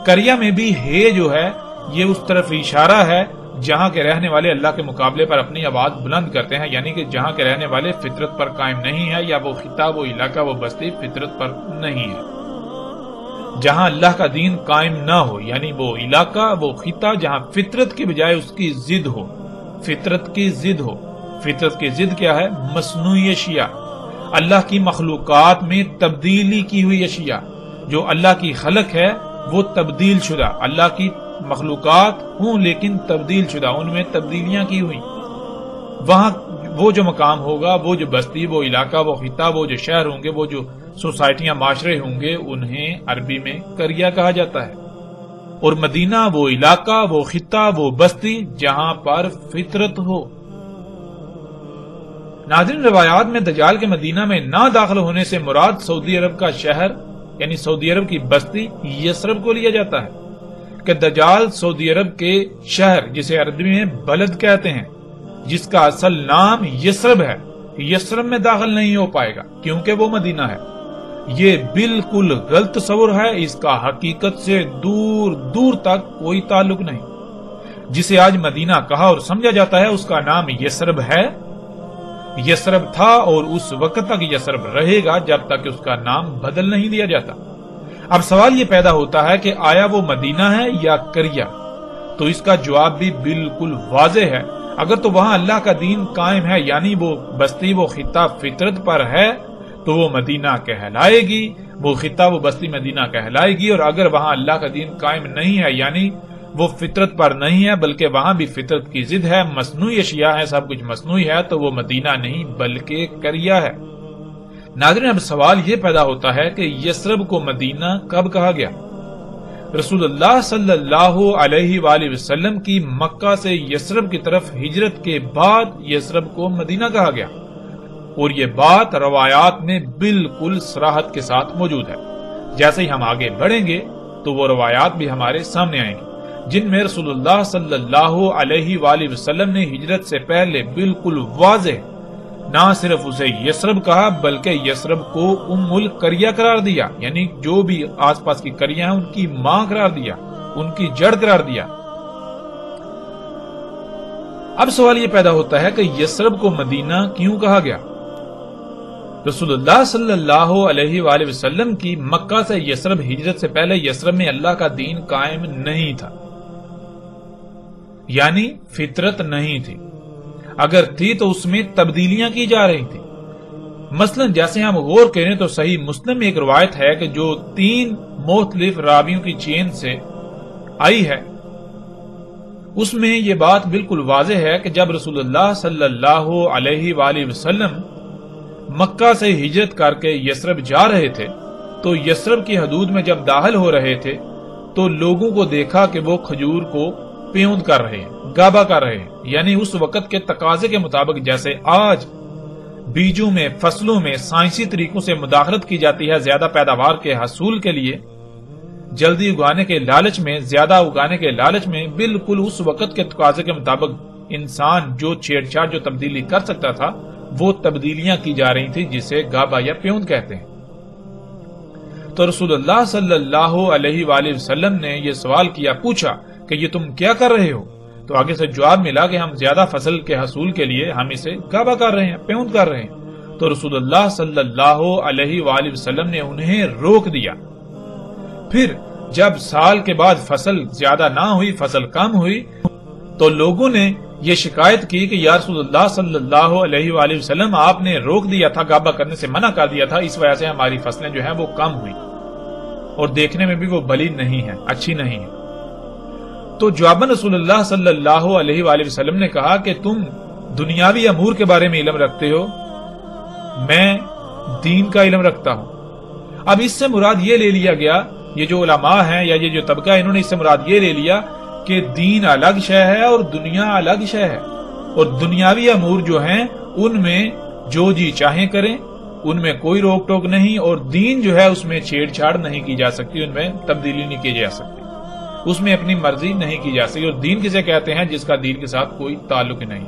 قریہ میں بھی ہے جو ہے یہ اس طرف اشارہ ہے جہاں کے رہنے والے اللہ کے مقابلے پر اپنی آواز بلند کرتے ہیں, یعنی کہ جہاں کے رہنے والے فطرت پر قائم نہیں ہے, یا وہ خطہ, وہ علاقہ, وہ بستی فطرت پر نہیں ہے. جہاں اللہ کا دین قائم نہ ہو, یعنی وہ علاقہ, وہ خطہ جہاں فطرت کی بجائے اس کی ضد ہو, فطرت کی ضد ہو. فطرت کی ضد کیا ہے؟ مصنوعی اشیاء, اللہ کی مخلوقات میں تبدیلی کی ہوئی اشیاء. جو اللہ کی خلق ہے وہ تبدیل شدہ, اللہ کی مخلوقات ہوں لیکن تبدیل شدہ, ان میں تبدیلیاں کی ہوئی. وہاں وہ جو مقام ہوگا, وہ جو بستی, وہ علاقہ, وہ خطہ, وہ جو شہر ہوں گے, وہ جو سوسائٹیاں, معاشرے ہوں گے, انہیں عربی میں قریہ کہا جاتا ہے. اور مدینہ وہ علاقہ, وہ خطہ, وہ بستی جہاں پر فطرت ہو. ناظرین, روایات میں دجال کے مدینہ میں نہ داخل ہونے سے مراد سعودی عرب کا شہر یعنی سعودی عرب کی بستی یثرب کو لیا جاتا ہے کہ دجال سعودی عرب کے شہر جسے عربی میں بلد کہتے ہیں, جس کا اصل نام یثرب ہے, یثرب میں داخل نہیں ہو پائے گا کیونکہ وہ مدینہ ہے. یہ بالکل غلط تصور ہے, اس کا حقیقت سے دور دور تک کوئی تعلق نہیں. جسے آج مدینہ کہا اور سمجھا جاتا ہے اس کا نام یثرب ہے, یثرب تھا اور اس وقت تک یثرب رہے گا جب تک اس کا نام بدل نہیں دیا جاتا. اب سوال یہ پیدا ہوتا ہے کہ آیا وہ مدینہ ہے یا قریہ؟ تو اس کا جواب بھی بالکل واضح ہے. اگر تو وہاں اللہ کا دین قائم ہے یعنی وہ بستی, وہ خطہ فطرت پر ہے تو وہ مدینہ کہلائے گی, وہ خطہ, وہ بستی مدینہ کہلائے گی. اور اگر وہاں اللہ کا دین قائم نہیں ہے یعنی وہ فطرت پر نہیں ہے بلکہ وہاں بھی فطرت کی ضد ہے, مصنوعی اشیاء ہے, سب کچھ مصنوعی ہے, تو وہ مدینہ نہیں بلکہ قریہ ہے. ناظرین, اب سوال یہ پیدا ہوتا ہے کہ یثرب کو مدینہ کب کہا گیا؟ رسول اللہ صلی اللہ علیہ وآلہ وسلم کی مکہ سے یثرب کی طرف ہجرت کے بعد یثرب کو مدینہ کہا گیا, اور یہ بات روایات میں بالکل صراحت کے ساتھ موجود ہے. جیسے ہی ہم آگے بڑھیں گے تو وہ روایات بھی ہمارے سامنے آئیں گی. جن میں رسول اللہ صلی اللہ علیہ وآلہ وسلم نے ہجرت سے پہلے بالکل واضح نہ صرف اسے یثرب کہا بلکہ یثرب کو ام القریہ قرار دیا، یعنی جو بھی آس پاس کی قریہ ہیں ان کی ماں قرار دیا، ان کی جڑ قرار دیا۔ اب سوال یہ پیدا ہوتا ہے کہ یثرب کو مدینہ کیوں کہا گیا؟ رسول اللہ صلی اللہ علیہ وآلہ وسلم کی مکہ سے یثرب ہجرت سے پہلے یثرب میں اللہ کا دین قائم نہیں تھا، یعنی فطرت نہیں تھی، اگر تھی تو اس میں تبدیلیاں کی جا رہی تھی۔ مثلا جیسے ہم غور کریں تو صحیح مسلم میں ایک روایت ہے کہ جو 3 مختلف راویوں کی چین سے آئی ہے، اس میں یہ بات بالکل واضح ہے کہ جب رسول اللہ صلی اللہ علیہ وآلہ وسلم مکہ سے ہجرت کر کے یثرب جا رہے تھے تو یثرب کی حدود میں جب داخل ہو رہے تھے تو لوگوں کو دیکھا کہ وہ کھجور کو پیوند کر رہے ہیں، گابا کر رہے ہیں، یعنی اس وقت کے تقاضے کے مطابق جیسے آج بیجوں میں، فصلوں میں سائنسی طریقوں سے مداخلت کی جاتی ہے زیادہ پیداوار کے حصول کے لیے، جلدی اگانے کے لالچ میں، زیادہ اگانے کے لالچ میں، بالکل اس وقت کے تقاضے کے مطابق انسان جو چھیڑ چھاڑ جو تبدیلی کر سکتا تھا وہ تبدیلیاں کی جا رہی تھی، جسے گابا یا پیوند کہتے ہیں۔ تو رسول اللہ صلی اللہ علیہ وآلہ وسلم نے یہ سوال کیا، پوچھا کہ یہ تم کیا کر رہے ہو؟ تو آگے سے جواب ملا کہ ہم زیادہ فصل کے حصول کے لیے ہم اسے گابا کر رہے ہیں، پیوند کر رہے ہیں۔ تو رسول اللہ صلی اللہ علیہ وآلہ وسلم نے انہیں روک دیا۔ پھر جب سال کے بعد فصل زیادہ نہ ہوئی، فصل کم ہوئی، تو لوگوں نے یہ شکایت کی کہ یا رسول اللہ صلی اللہ علیہ وآلہ وسلم آپ نے روک دیا تھا، گابا کرنے سے منع کر دیا تھا، اس وجہ سے ہماری فصلیں جو ہیں وہ کم ہوئی اور دیکھنے میں بھی وہ بلی نہیں ہے، اچھی نہیں ہے۔ تو جواباً رسول اللہ صلی اللہ علیہ وآلہ وسلم نے کہا کہ تم دنیاوی امور کے بارے میں علم رکھتے ہو، میں دین کا علم رکھتا ہوں۔ اب اس سے مراد یہ لے لیا گیا، یہ جو علماء ہیں یا یہ جو طبقہ ہے انہوں نے اس سے مراد یہ لے لیا کہ دین الگ شے ہے اور دنیا الگ شے ہے، اور دنیاوی امور جو ہیں ان میں جو جی چاہیں کریں، ان میں کوئی روک ٹوک نہیں، اور دین جو ہے اس میں چھیڑ چھاڑ نہیں کی جا سکتی، ان میں تبدیلی نہیں کی جا سکتی، اس میں اپنی مرضی نہیں کی جا سکتی۔ اور دین کسے کہتے ہیں؟ جس کا دین کے ساتھ کوئی تعلق نہیں۔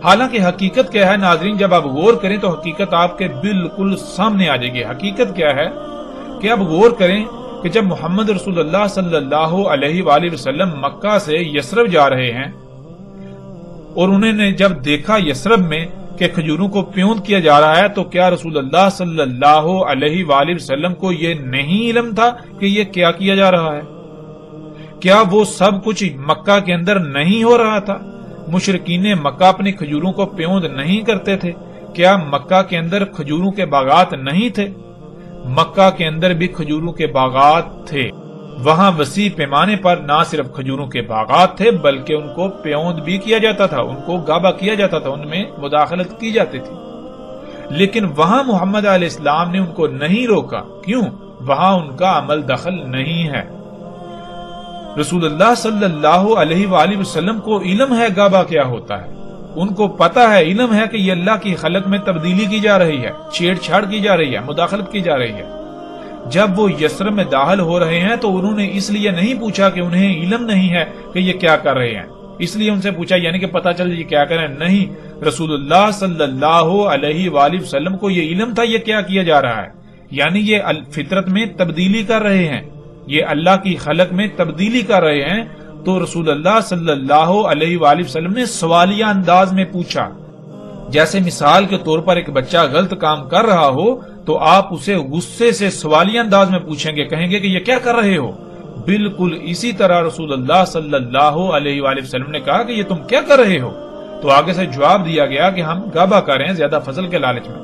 حالانکہ حقیقت کیا ہے ناظرین، جب آپ غور کریں تو حقیقت آپ کے بالکل سامنے آ جائے گی۔ حقیقت کیا ہے کہ آپ غور کریں کہ جب محمد رسول اللہ صلی اللہ علیہ وآلہ وسلم مکہ سے یثرب جا رہے ہیں اور انہوں نے جب دیکھا یثرب میں کہ کھجوروں کو پیوند کیا جا رہا ہے، تو کیا رسول اللہ صلی اللہ علیہ وآلہ وسلم کو یہ نہیں علم تھا کہ یہ کیا جا رہا ہے؟ کیا وہ سب کچھ مکہ کے اندر نہیں ہو رہا تھا؟ مشرکین مکہ اپنی کھجوروں کو پیوند نہیں کرتے تھے؟ کیا مکہ کے اندر کھجوروں کے باغات نہیں تھے؟ مکہ کے اندر بھی کھجوروں کے باغات تھے، وہاں وسیع پیمانے پر نہ صرف کھجوروں کے باغات تھے بلکہ ان کو پیوند بھی کیا جاتا تھا، ان کو گابا کیا جاتا تھا، ان میں مداخلت کی جاتی تھی۔ لیکن وہاں محمد علیہ السلام نے ان کو نہیں روکا، کیوں؟ وہاں ان کا عمل دخل نہیں ہے۔ رسول اللہ صلی اللہ علیہ وآلہ وسلم کو علم ہے گابا کیا ہوتا ہے، ان کو پتا ہے، علم ہے کہ یہ اللہ کی خلق میں تبدیلی کی جا رہی ہے، چھیڑ چھاڑ کی جا رہی ہے، مداخلت کی جا رہی ہے۔ جب وہ یثرب میں داخل ہو رہے ہیں تو انہوں نے اس لیے نہیں پوچھا کہ انہیں علم نہیں ہے کہ یہ کیا کر رہے ہیں، اس لیے ان سے پوچھا یعنی کہ پتا چل یہ کیا کریں، نہیں، رسول اللہ صلی اللہ علیہ وآلہ وسلم کو یہ علم تھا یہ کیا جا رہا ہے، یعنی یہ فطرت میں تبدیلی کر رہے ہیں، یہ اللہ کی خلق میں تبدیلی کر رہے ہیں۔ تو رسول اللہ صلی اللہ علیہ وآلہ وسلم نے سوالیہ انداز میں پوچھا، جیسے مثال کے طور پر ایک بچہ غلط کام کر رہا ہو تو آپ اسے غصے سے سوالیہ انداز میں پوچھیں گے، کہیں گے کہ یہ کیا کر رہے ہو؟ بالکل اسی طرح رسول اللہ صلی اللہ علیہ وآلہ وسلم نے کہا کہ یہ تم کیا کر رہے ہو؟ تو آگے سے جواب دیا گیا کہ ہم گابا کر رہے ہیں زیادہ فصل کے لالچ میں۔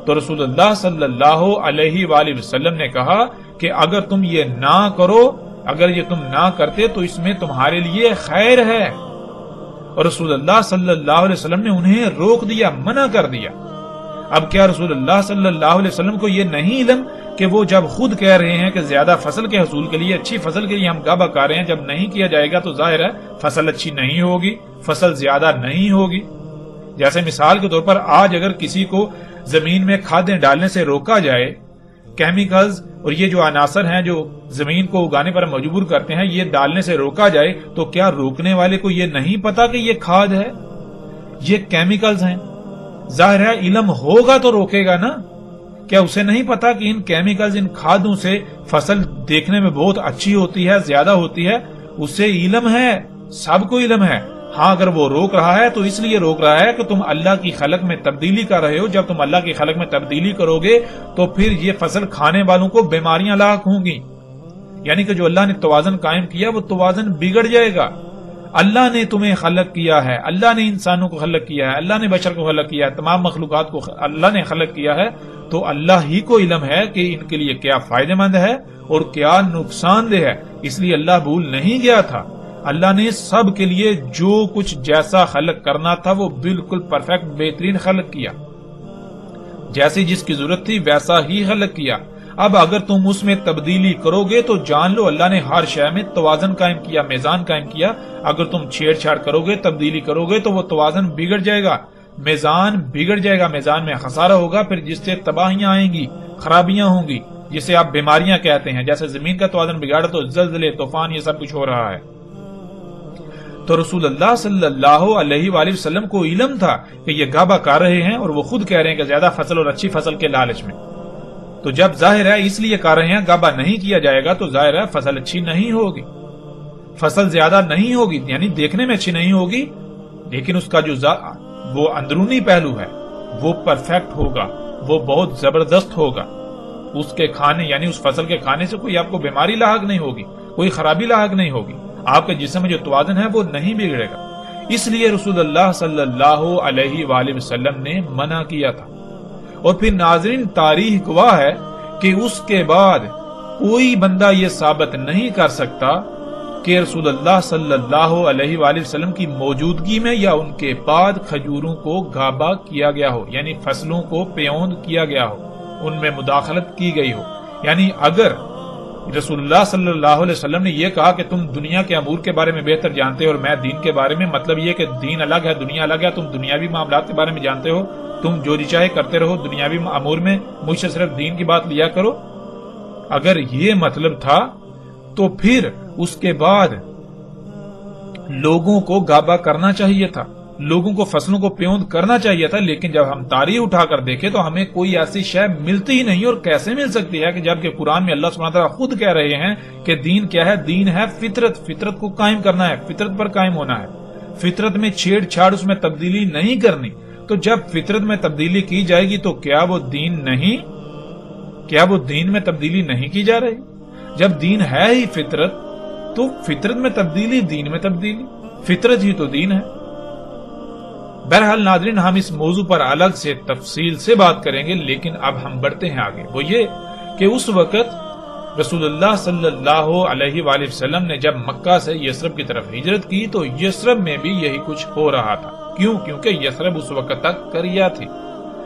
تو رسول اللہ صلی اللہ علیہ وآلہ وسلم نے کہا کہ اگر تم یہ نہ کرو، اگر یہ تم نہ کرتے تو اس میں تمہارے لیے خیر ہے، اور رسول اللہ صلی اللہ علیہ وسلم نے انہیں روک دیا، منع کر دیا۔ اب کیا رسول اللہ صلی اللہ علیہ وسلم کو یہ نہیں علم کہ وہ جب خود کہہ رہے ہیں کہ زیادہ فصل کے حصول کے لیے، اچھی فصل کے لیے ہم گابا کر رہے ہیں، جب نہیں کیا جائے گا تو ظاہر ہے فصل اچھی نہیں ہوگی، فصل زیادہ نہیں ہوگی۔ جیسے مثال کے طور پر آج اگر کسی کو زمین میں کھادیں ڈالنے سے روکا جائے، کیمیکلز اور یہ جو عناصر ہیں جو زمین کو اگانے پر مجبور کرتے ہیں، یہ ڈالنے سے روکا جائے تو کیا روکنے والے کو یہ نہیں پتا کہ یہ کھاد ہے، یہ کیمیکلز ہیں؟ ظاہر ہے علم ہوگا تو روکے گا نا۔ کیا اسے نہیں پتا کہ ان کیمیکلز، ان کھادوں سے فصل دیکھنے میں بہت اچھی ہوتی ہے، زیادہ ہوتی ہے؟ اسے علم ہے، سب کو علم ہے۔ ہاں اگر وہ روک رہا ہے تو اس لیے روک رہا ہے کہ تم اللہ کی خلق میں تبدیلی کر رہے ہو۔ جب تم اللہ کی خلق میں تبدیلی کرو گے تو پھر یہ فصل کھانے والوں کو بیماریاں لاحق ہوں گی، یعنی کہ جو اللہ نے توازن قائم کیا وہ توازن بگڑ جائے گا۔ اللہ نے تمہیں خلق کیا ہے، اللہ نے انسانوں کو خلق کیا ہے، اللہ نے بشر کو خلق کیا ہے، تمام مخلوقات کو اللہ نے خلق کیا ہے، تو اللہ ہی کو علم ہے کہ ان کے لیے کیا فائدہ مند ہے اور کیا نقصان دہ ہے۔ اس لیے اللہ بھول نہیں گیا تھا، اللہ نے سب کے لیے جو کچھ جیسا خلق کرنا تھا وہ بالکل پرفیکٹ بہترین خلق کیا، جیسی جس کی ضرورت تھی ویسا ہی خلق کیا۔ اب اگر تم اس میں تبدیلی کرو گے تو جان لو اللہ نے ہر شے میں توازن قائم کیا، میزان قائم کیا۔ اگر تم چھیڑ چھاڑ کرو گے، تبدیلی کرو گے تو وہ توازن بگڑ جائے گا، میزان بگڑ جائے گا، میزان میں خسارہ ہوگا، پھر جس سے تباہیاں آئیں گی، خرابیاں ہوں گی، جسے آپ بیماریاں کہتے ہیں۔ جیسے زمین کا توازن بگاڑا تو زلزلے، طوفان، یہ سب کچھ ہو رہا ہے۔ تو رسول اللہ صلی اللہ علیہ وآلہ وسلم کو علم تھا کہ یہ گھابہ کر رہے ہیں، اور وہ خود کہہ رہے ہیں کہ زیادہ فصل اور اچھی فصل کے لالچ میں۔ تو جب ظاہر ہے اس لیے کر رہے ہیں، گھابہ نہیں کیا جائے گا تو ظاہر ہے فصل اچھی نہیں ہوگی، فصل زیادہ نہیں ہوگی، یعنی دیکھنے میں اچھی نہیں ہوگی، لیکن اس کا جو وہ اندرونی پہلو ہے وہ پرفیکٹ ہوگا، وہ بہت زبردست ہوگا۔ اس کے کھانے یعنی اس فصل کے کھانے سے کوئی آپ کو بیماری لاحق نہیں ہوگی، کوئی خرابی لاحق نہیں ہوگی، آپ کے جسم میں جو توازن ہے وہ نہیں بگڑے گا۔ اس لیے رسول اللہ صلی اللہ علیہ وآلہ وسلم نے منع کیا تھا۔ اور پھر ناظرین تاریخ گواہ ہے کہ اس کے بعد کوئی بندہ یہ ثابت نہیں کر سکتا کہ رسول اللہ صلی اللہ علیہ وآلہ وسلم کی موجودگی میں یا ان کے بعد کھجوروں کو گھابہ کیا گیا ہو، یعنی فصلوں کو پیوند کیا گیا ہو، ان میں مداخلت کی گئی ہو۔ یعنی اگر رسول اللہ صلی اللہ علیہ وسلم نے یہ کہا کہ تم دنیا کے امور کے بارے میں بہتر جانتے ہو اور میں دین کے بارے میں، مطلب یہ کہ دین الگ ہے، دنیا الگ ہے، تم دنیاوی معاملات کے بارے میں جانتے ہو، تم جو جی چاہے کرتے رہو، دنیاوی امور میں مجھ سے صرف دین کی بات لیا کرو، اگر یہ مطلب تھا تو پھر اس کے بعد لوگوں کو گھابہ کرنا چاہیے تھا، لوگوں کو فصلوں کو پیوند کرنا چاہیے تھا۔ لیکن جب ہم تاریخ اٹھا کر دیکھیں تو ہمیں کوئی ایسی شے ملتی ہی نہیں، اور کیسے مل سکتی ہے کہ جبکہ قرآن میں اللہ سبحانہ وتعالیٰ خود کہہ رہے ہیں کہ دین کیا ہے؟ دین ہے فطرت، فطرت کو قائم کرنا ہے، فطرت پر قائم ہونا ہے، فطرت میں چھیڑ چھاڑ، اس میں تبدیلی نہیں کرنی۔ تو جب فطرت میں تبدیلی کی جائے گی تو کیا وہ دین نہیں؟ کیا وہ دین میں تبدیلی نہیں کی جا رہی؟ جب دین ہے ہی فطرت تو فطرت میں تبدیلی، دین میں تبدیلی، فطرت ہی تو دین ہے۔ بہرحال ناظرین ہم اس موضوع پر الگ سے تفصیل سے بات کریں گے، لیکن اب ہم بڑھتے ہیں آگے۔ وہ یہ کہ اس وقت رسول اللہ صلی اللہ علیہ وآلہ وسلم نے جب مکہ سے یثرب کی طرف ہجرت کی تو یثرب میں بھی یہی کچھ ہو رہا تھا۔ کیوں؟ کیونکہ یثرب اس وقت تک قریہ تھی،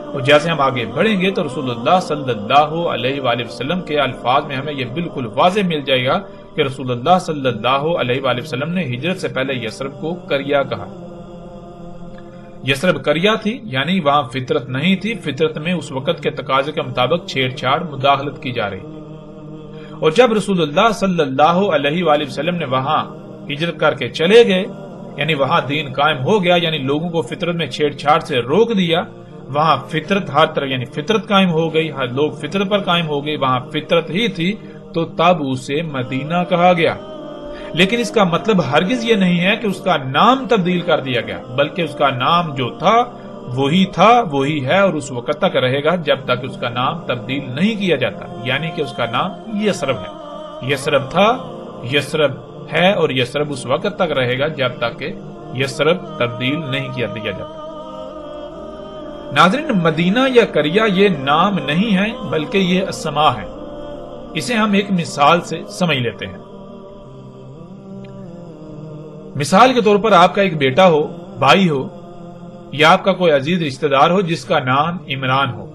اور جیسے ہم آگے بڑھیں گے تو رسول اللہ صلی اللہ علیہ وآلہ وسلم کے الفاظ میں ہمیں یہ بالکل واضح مل جائے گا کہ رسول اللہ صلی اللہ علیہ وآلہ وسلم نے ہجرت سے پہلے یثرب کو قریہ کہا۔ یثرب قریہ تھی، یعنی وہاں فطرت نہیں تھی، فطرت میں اس وقت کے تقاضے کے مطابق چھیڑ چھاڑ، مداخلت کی جا رہی تھی۔ اور جب رسول اللہ صلی اللہ علیہ وآلہ وسلم نے وہاں ہجرت کر کے چلے گئے، یعنی وہاں دین قائم ہو گیا، یعنی لوگوں کو فطرت میں چھیڑ چھاڑ سے روک دیا، وہاں فطرت ہر طرح یعنی فطرت قائم ہو گئی، ہر لوگ فطرت پر قائم ہو گئی، وہاں فطرت ہی تھی، تو تب اسے مدینہ کہا گیا۔ لیکن اس کا مطلب ہرگز یہ نہیں ہے کہ اس کا نام تبدیل کر دیا گیا، بلکہ اس کا نام جو تھا وہی ہے اور اس وقت تک رہے گا جب تک اس کا نام تبدیل نہیں کیا جاتا، یعنی کہ اس کا نام یثرب ہے، یثرب تھا، یثرب ہے، اور یثرب اس وقت تک رہے گا جب تک کہ یثرب تبدیل نہیں کیا دیا جاتا۔ ناظرین مدینہ یا قریہ یہ نام نہیں ہے بلکہ یہ اسما ہے۔ اسے ہم ایک مثال سے سمجھ لیتے ہیں۔ مثال کے طور پر آپ کا ایک بیٹا ہو، بھائی ہو، یا آپ کا کوئی عزیز رشتہ دار ہو جس کا نام عمران ہو۔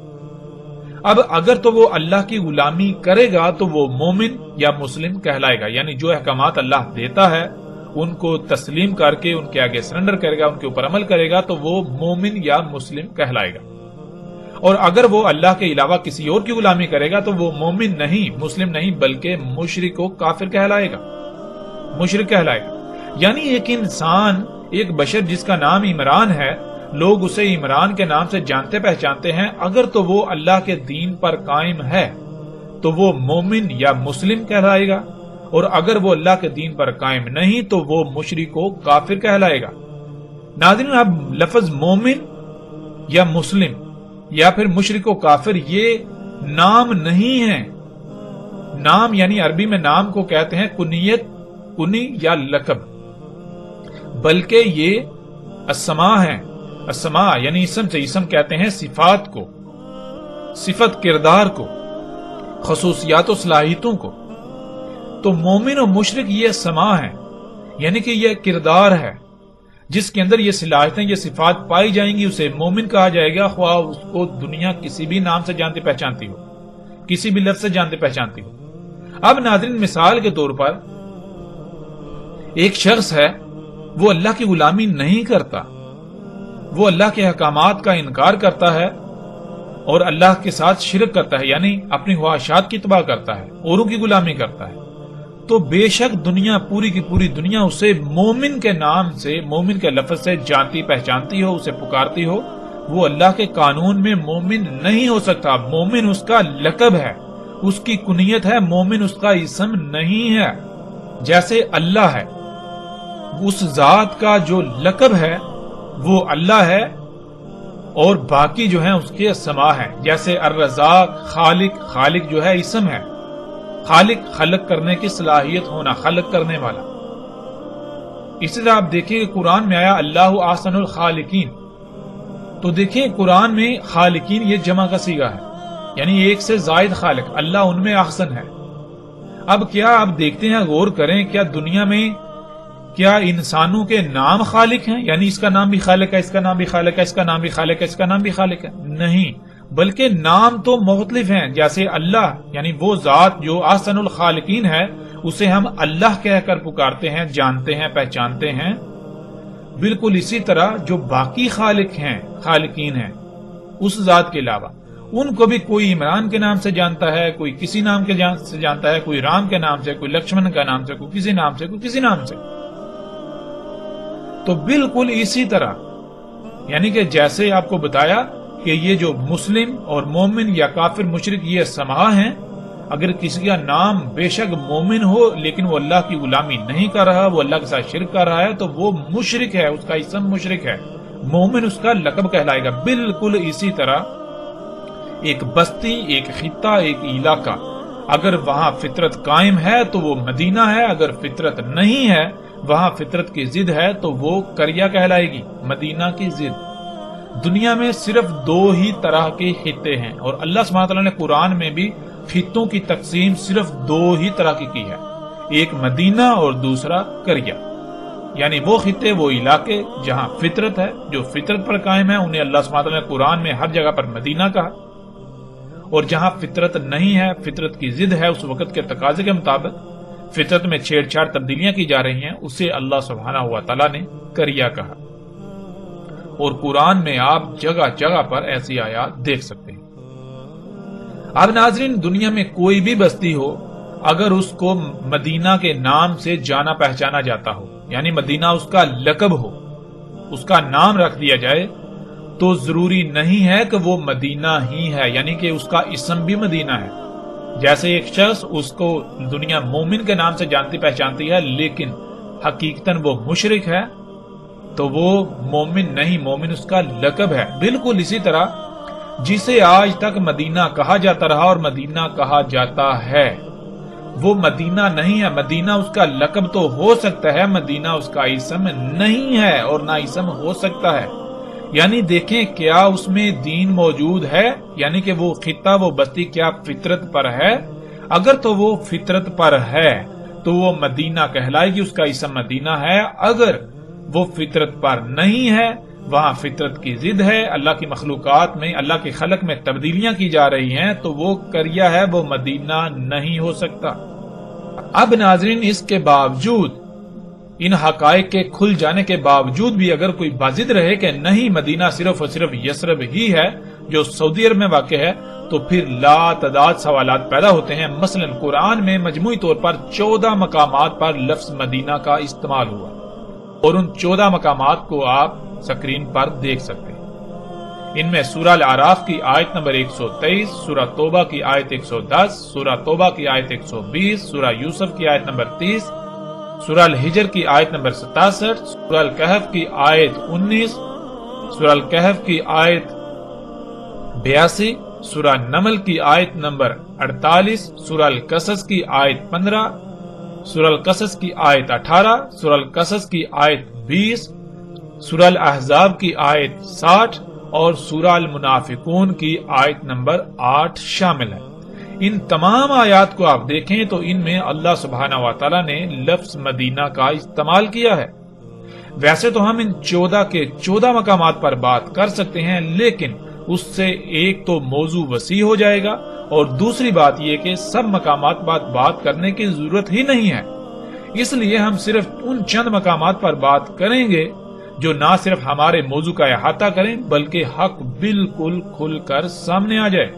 اب اگر تو وہ اللہ کی غلامی کرے گا تو وہ مومن یا مسلم کہلائے گا، یعنی جو احکامات اللہ دیتا ہے ان کو تسلیم کر کے ان کے آگے سرنڈر کرے گا، ان کے اوپر عمل کرے گا تو وہ مومن یا مسلم کہلائے گا۔ اور اگر وہ اللہ کے علاوہ کسی اور کی غلامی کرے گا تو وہ مومن نہیں، مسلم نہیں، بلکہ مشرک و کافر کہلائے گا، مشرک کہلائے گا۔ یعنی ایک انسان، ایک بشر جس کا نام عمران ہے، لوگ اسے عمران کے نام سے جانتے پہچانتے ہیں، اگر تو وہ اللہ کے دین پر قائم ہے تو وہ مومن یا مسلم کہلائے گا، اور اگر وہ اللہ کے دین پر قائم نہیں تو وہ مشرک و کافر کہلائے گا۔ ناظرین، اب لفظ مومن یا مسلم یا پھر مشرک و کافر یہ نام نہیں ہے۔ نام یعنی عربی میں نام کو کہتے ہیں کنیت، کنی یا لقب، بلکہ یہ اسماء ہے۔ اسماء یعنی اسم سے، اسم کہتے ہیں صفات کو، صفت کردار کو، خصوصیات و صلاحیتوں کو۔ تو مومن و مشرک یہ اسماء ہیں، یعنی کہ یہ کردار ہے جس کے اندر یہ صلاحیتیں، یہ صفات پائی جائیں گی، اسے مومن کہا جائے گا، خواہ اس کو دنیا کسی بھی نام سے جانتی پہچانتی ہو، کسی بھی لفظ سے جانتی پہچانتی ہو۔ اب ناظرین، مثال کے طور پر ایک شخص ہے، وہ اللہ کی غلامی نہیں کرتا، وہ اللہ کے احکامات کا انکار کرتا ہے اور اللہ کے ساتھ شرک کرتا ہے، یعنی اپنی خواہشات کی اتباع کرتا ہے، اوروں کی غلامی کرتا ہے، تو بے شک دنیا، پوری کی پوری دنیا اسے مومن کے نام سے، مومن کے لفظ سے جانتی پہچانتی ہو، اسے پکارتی ہو، وہ اللہ کے قانون میں مومن نہیں ہو سکتا۔ مومن اس کا لقب ہے، اس کی کنیت ہے، مومن اس کا اسم نہیں ہے۔ جیسے اللہ ہے، اس ذات کا جو لقب ہے وہ اللہ ہے، اور باقی جو ہیں اس کے اسماء ہیں، جیسے الرزاق، خالق، خالق جو ہے اسم ہے، خالق خلق کرنے کی صلاحیت ہونا، خلق کرنے والا۔ اسی طرح آپ دیکھیں کہ قرآن میں آیا اللہ احسن الخالقین، تو دیکھیں قرآن میں خالقین یہ جمع کا صیغہ ہے، یعنی ایک سے زائد خالق، اللہ ان میں احسن ہے۔ اب کیا آپ دیکھتے ہیں، غور کریں، کیا دنیا میں کیا انسانوں کے نام خالق ہیں؟ یعنی اس کا نام بھی خالق ہے، اس کا نام بھی خالق ہے، اس کا نام بھی خالق ہے، اس کا نام بھی خالق ہے؟ نہیں، بلکہ نام تو مختلف ہیں۔ جیسے اللہ یعنی وہ ذات جو احسن الخالقین ہے، اسے ہم اللہ کہہ کر پکارتے ہیں، جانتے ہیں، پہچانتے ہیں۔ بالکل اسی طرح جو باقی خالق ہیں، خالقین ہیں اس ذات کے علاوہ، ان کو بھی کوئی عمران کے نام سے جانتا ہے، کوئی کسی نام کے سے جانتا ہے، کوئی رام کے نام سے، کوئی لکشمن کا نام سے، کوئی کسی نام سے، کوئی کسی نام سے۔ تو بالکل اسی طرح، یعنی کہ جیسے آپ کو بتایا کہ یہ جو مسلم اور مومن یا کافر مشرک یہ اسماء ہیں، اگر کسی کا نام بے شک مومن ہو لیکن وہ اللہ کی غلامی نہیں کر رہا، وہ اللہ کے ساتھ شرک کر رہا ہے، تو وہ مشرک ہے، اس کا اسم مشرک ہے، مومن اس کا لقب کہلائے گا۔ بالکل اسی طرح ایک بستی، ایک خطہ، ایک علاقہ، اگر وہاں فطرت قائم ہے تو وہ مدینہ ہے، اگر فطرت نہیں ہے، وہاں فطرت کی ضد ہے، تو وہ قریہ کہلائے گی، مدینہ کی ضد۔ دنیا میں صرف دو ہی طرح کے خطے ہیں، اور اللہ سبحانہ وتعالی نے قرآن میں بھی خطوں کی تقسیم صرف دو ہی طرح کی ہے، ایک مدینہ اور دوسرا قریہ۔ یعنی وہ خطے، وہ علاقے جہاں فطرت ہے، جو فطرت پر قائم ہے، انہیں اللہ سبحانہ وتعالی نے قرآن میں ہر جگہ پر مدینہ کہا، اور جہاں فطرت نہیں ہے، فطرت کی ضد ہے، اس وقت کے تقاضے کے مطابق فطرت میں چھیڑ چھاڑ تبدیلیاں کی جا رہی ہیں، اسے اللہ سبحانہ و تعالی نے قریہ کہا۔ اور قرآن میں آپ جگہ جگہ پر ایسی آیات دیکھ سکتے ہیں۔ اب ناظرین، دنیا میں کوئی بھی بستی ہو، اگر اس کو مدینہ کے نام سے جانا پہچانا جاتا ہو، یعنی مدینہ اس کا لقب ہو، اس کا نام رکھ دیا جائے، تو ضروری نہیں ہے کہ وہ مدینہ ہی ہے، یعنی کہ اس کا اسم بھی مدینہ ہے۔ جیسے ایک شخص، اس کو دنیا مومن کے نام سے جانتی پہچانتی ہے، لیکن حقیقتاً وہ مشرک ہے، تو وہ مومن نہیں، مومن اس کا لقب ہے۔ بالکل اسی طرح جسے آج تک مدینہ کہا جاتا رہا اور مدینہ کہا جاتا ہے، وہ مدینہ نہیں ہے۔ مدینہ اس کا لقب تو ہو سکتا ہے، مدینہ اس کا اسم نہیں ہے، اور نہ اسم ہو سکتا ہے۔ یعنی دیکھیں کیا اس میں دین موجود ہے، یعنی کہ وہ خطہ، وہ بستی کیا فطرت پر ہے؟ اگر تو وہ فطرت پر ہے تو وہ مدینہ کہلائے گی، اس کا اسم مدینہ ہے۔ اگر وہ فطرت پر نہیں ہے، وہاں فطرت کی ضد ہے، اللہ کی مخلوقات میں، اللہ کے خلق میں تبدیلیاں کی جا رہی ہیں، تو وہ قریہ ہے، وہ مدینہ نہیں ہو سکتا۔ اب ناظرین، اس کے باوجود، ان حقائق کے کھل جانے کے باوجود بھی اگر کوئی بازد رہے کہ نہیں، مدینہ صرف اور صرف یثرب ہی ہے، جو سعودی عرب میں واقع ہے، تو پھر لا تعداد سوالات پیدا ہوتے ہیں۔ مثلا قرآن میں مجموعی طور پر 14 مقامات پر لفظ مدینہ کا استعمال ہوا، اور ان 14 مقامات کو آپ سکرین پر دیکھ سکتے ہیں۔ ان میں سورہ الاعراف کی آیت نمبر 123، سورہ توبہ کی آیت 110، سورہ توبہ کی آیت 120، سورہ یوسف کی آیت نمبر 30، سورہ الحجر کی آیت نمبر 67، سورہ الکہف کی آیت 19، سورہ الکہف کی آیت 82، سورہ نمل کی آیت نمبر 48، سورہ القصص کی آیت 15، سورہ القصص کی آیت 18، سورہ القصص کی آیت 20، سورہ الاحزاب کی آیت 60 اور سورہ المنافقون کی آیت نمبر 8 شامل ہے۔ ان تمام آیات کو آپ دیکھیں تو ان میں اللہ سبحانہ و تعالی نے لفظ مدینہ کا استعمال کیا ہے۔ ویسے تو ہم ان 14 کے 14 مقامات پر بات کر سکتے ہیں، لیکن اس سے ایک تو موضوع وسیع ہو جائے گا، اور دوسری بات یہ کہ سب مقامات پر بات کرنے کی ضرورت ہی نہیں ہے۔ اس لیے ہم صرف ان چند مقامات پر بات کریں گے جو نہ صرف ہمارے موضوع کا احاطہ کریں بلکہ حق بالکل کھل کر سامنے آ جائے۔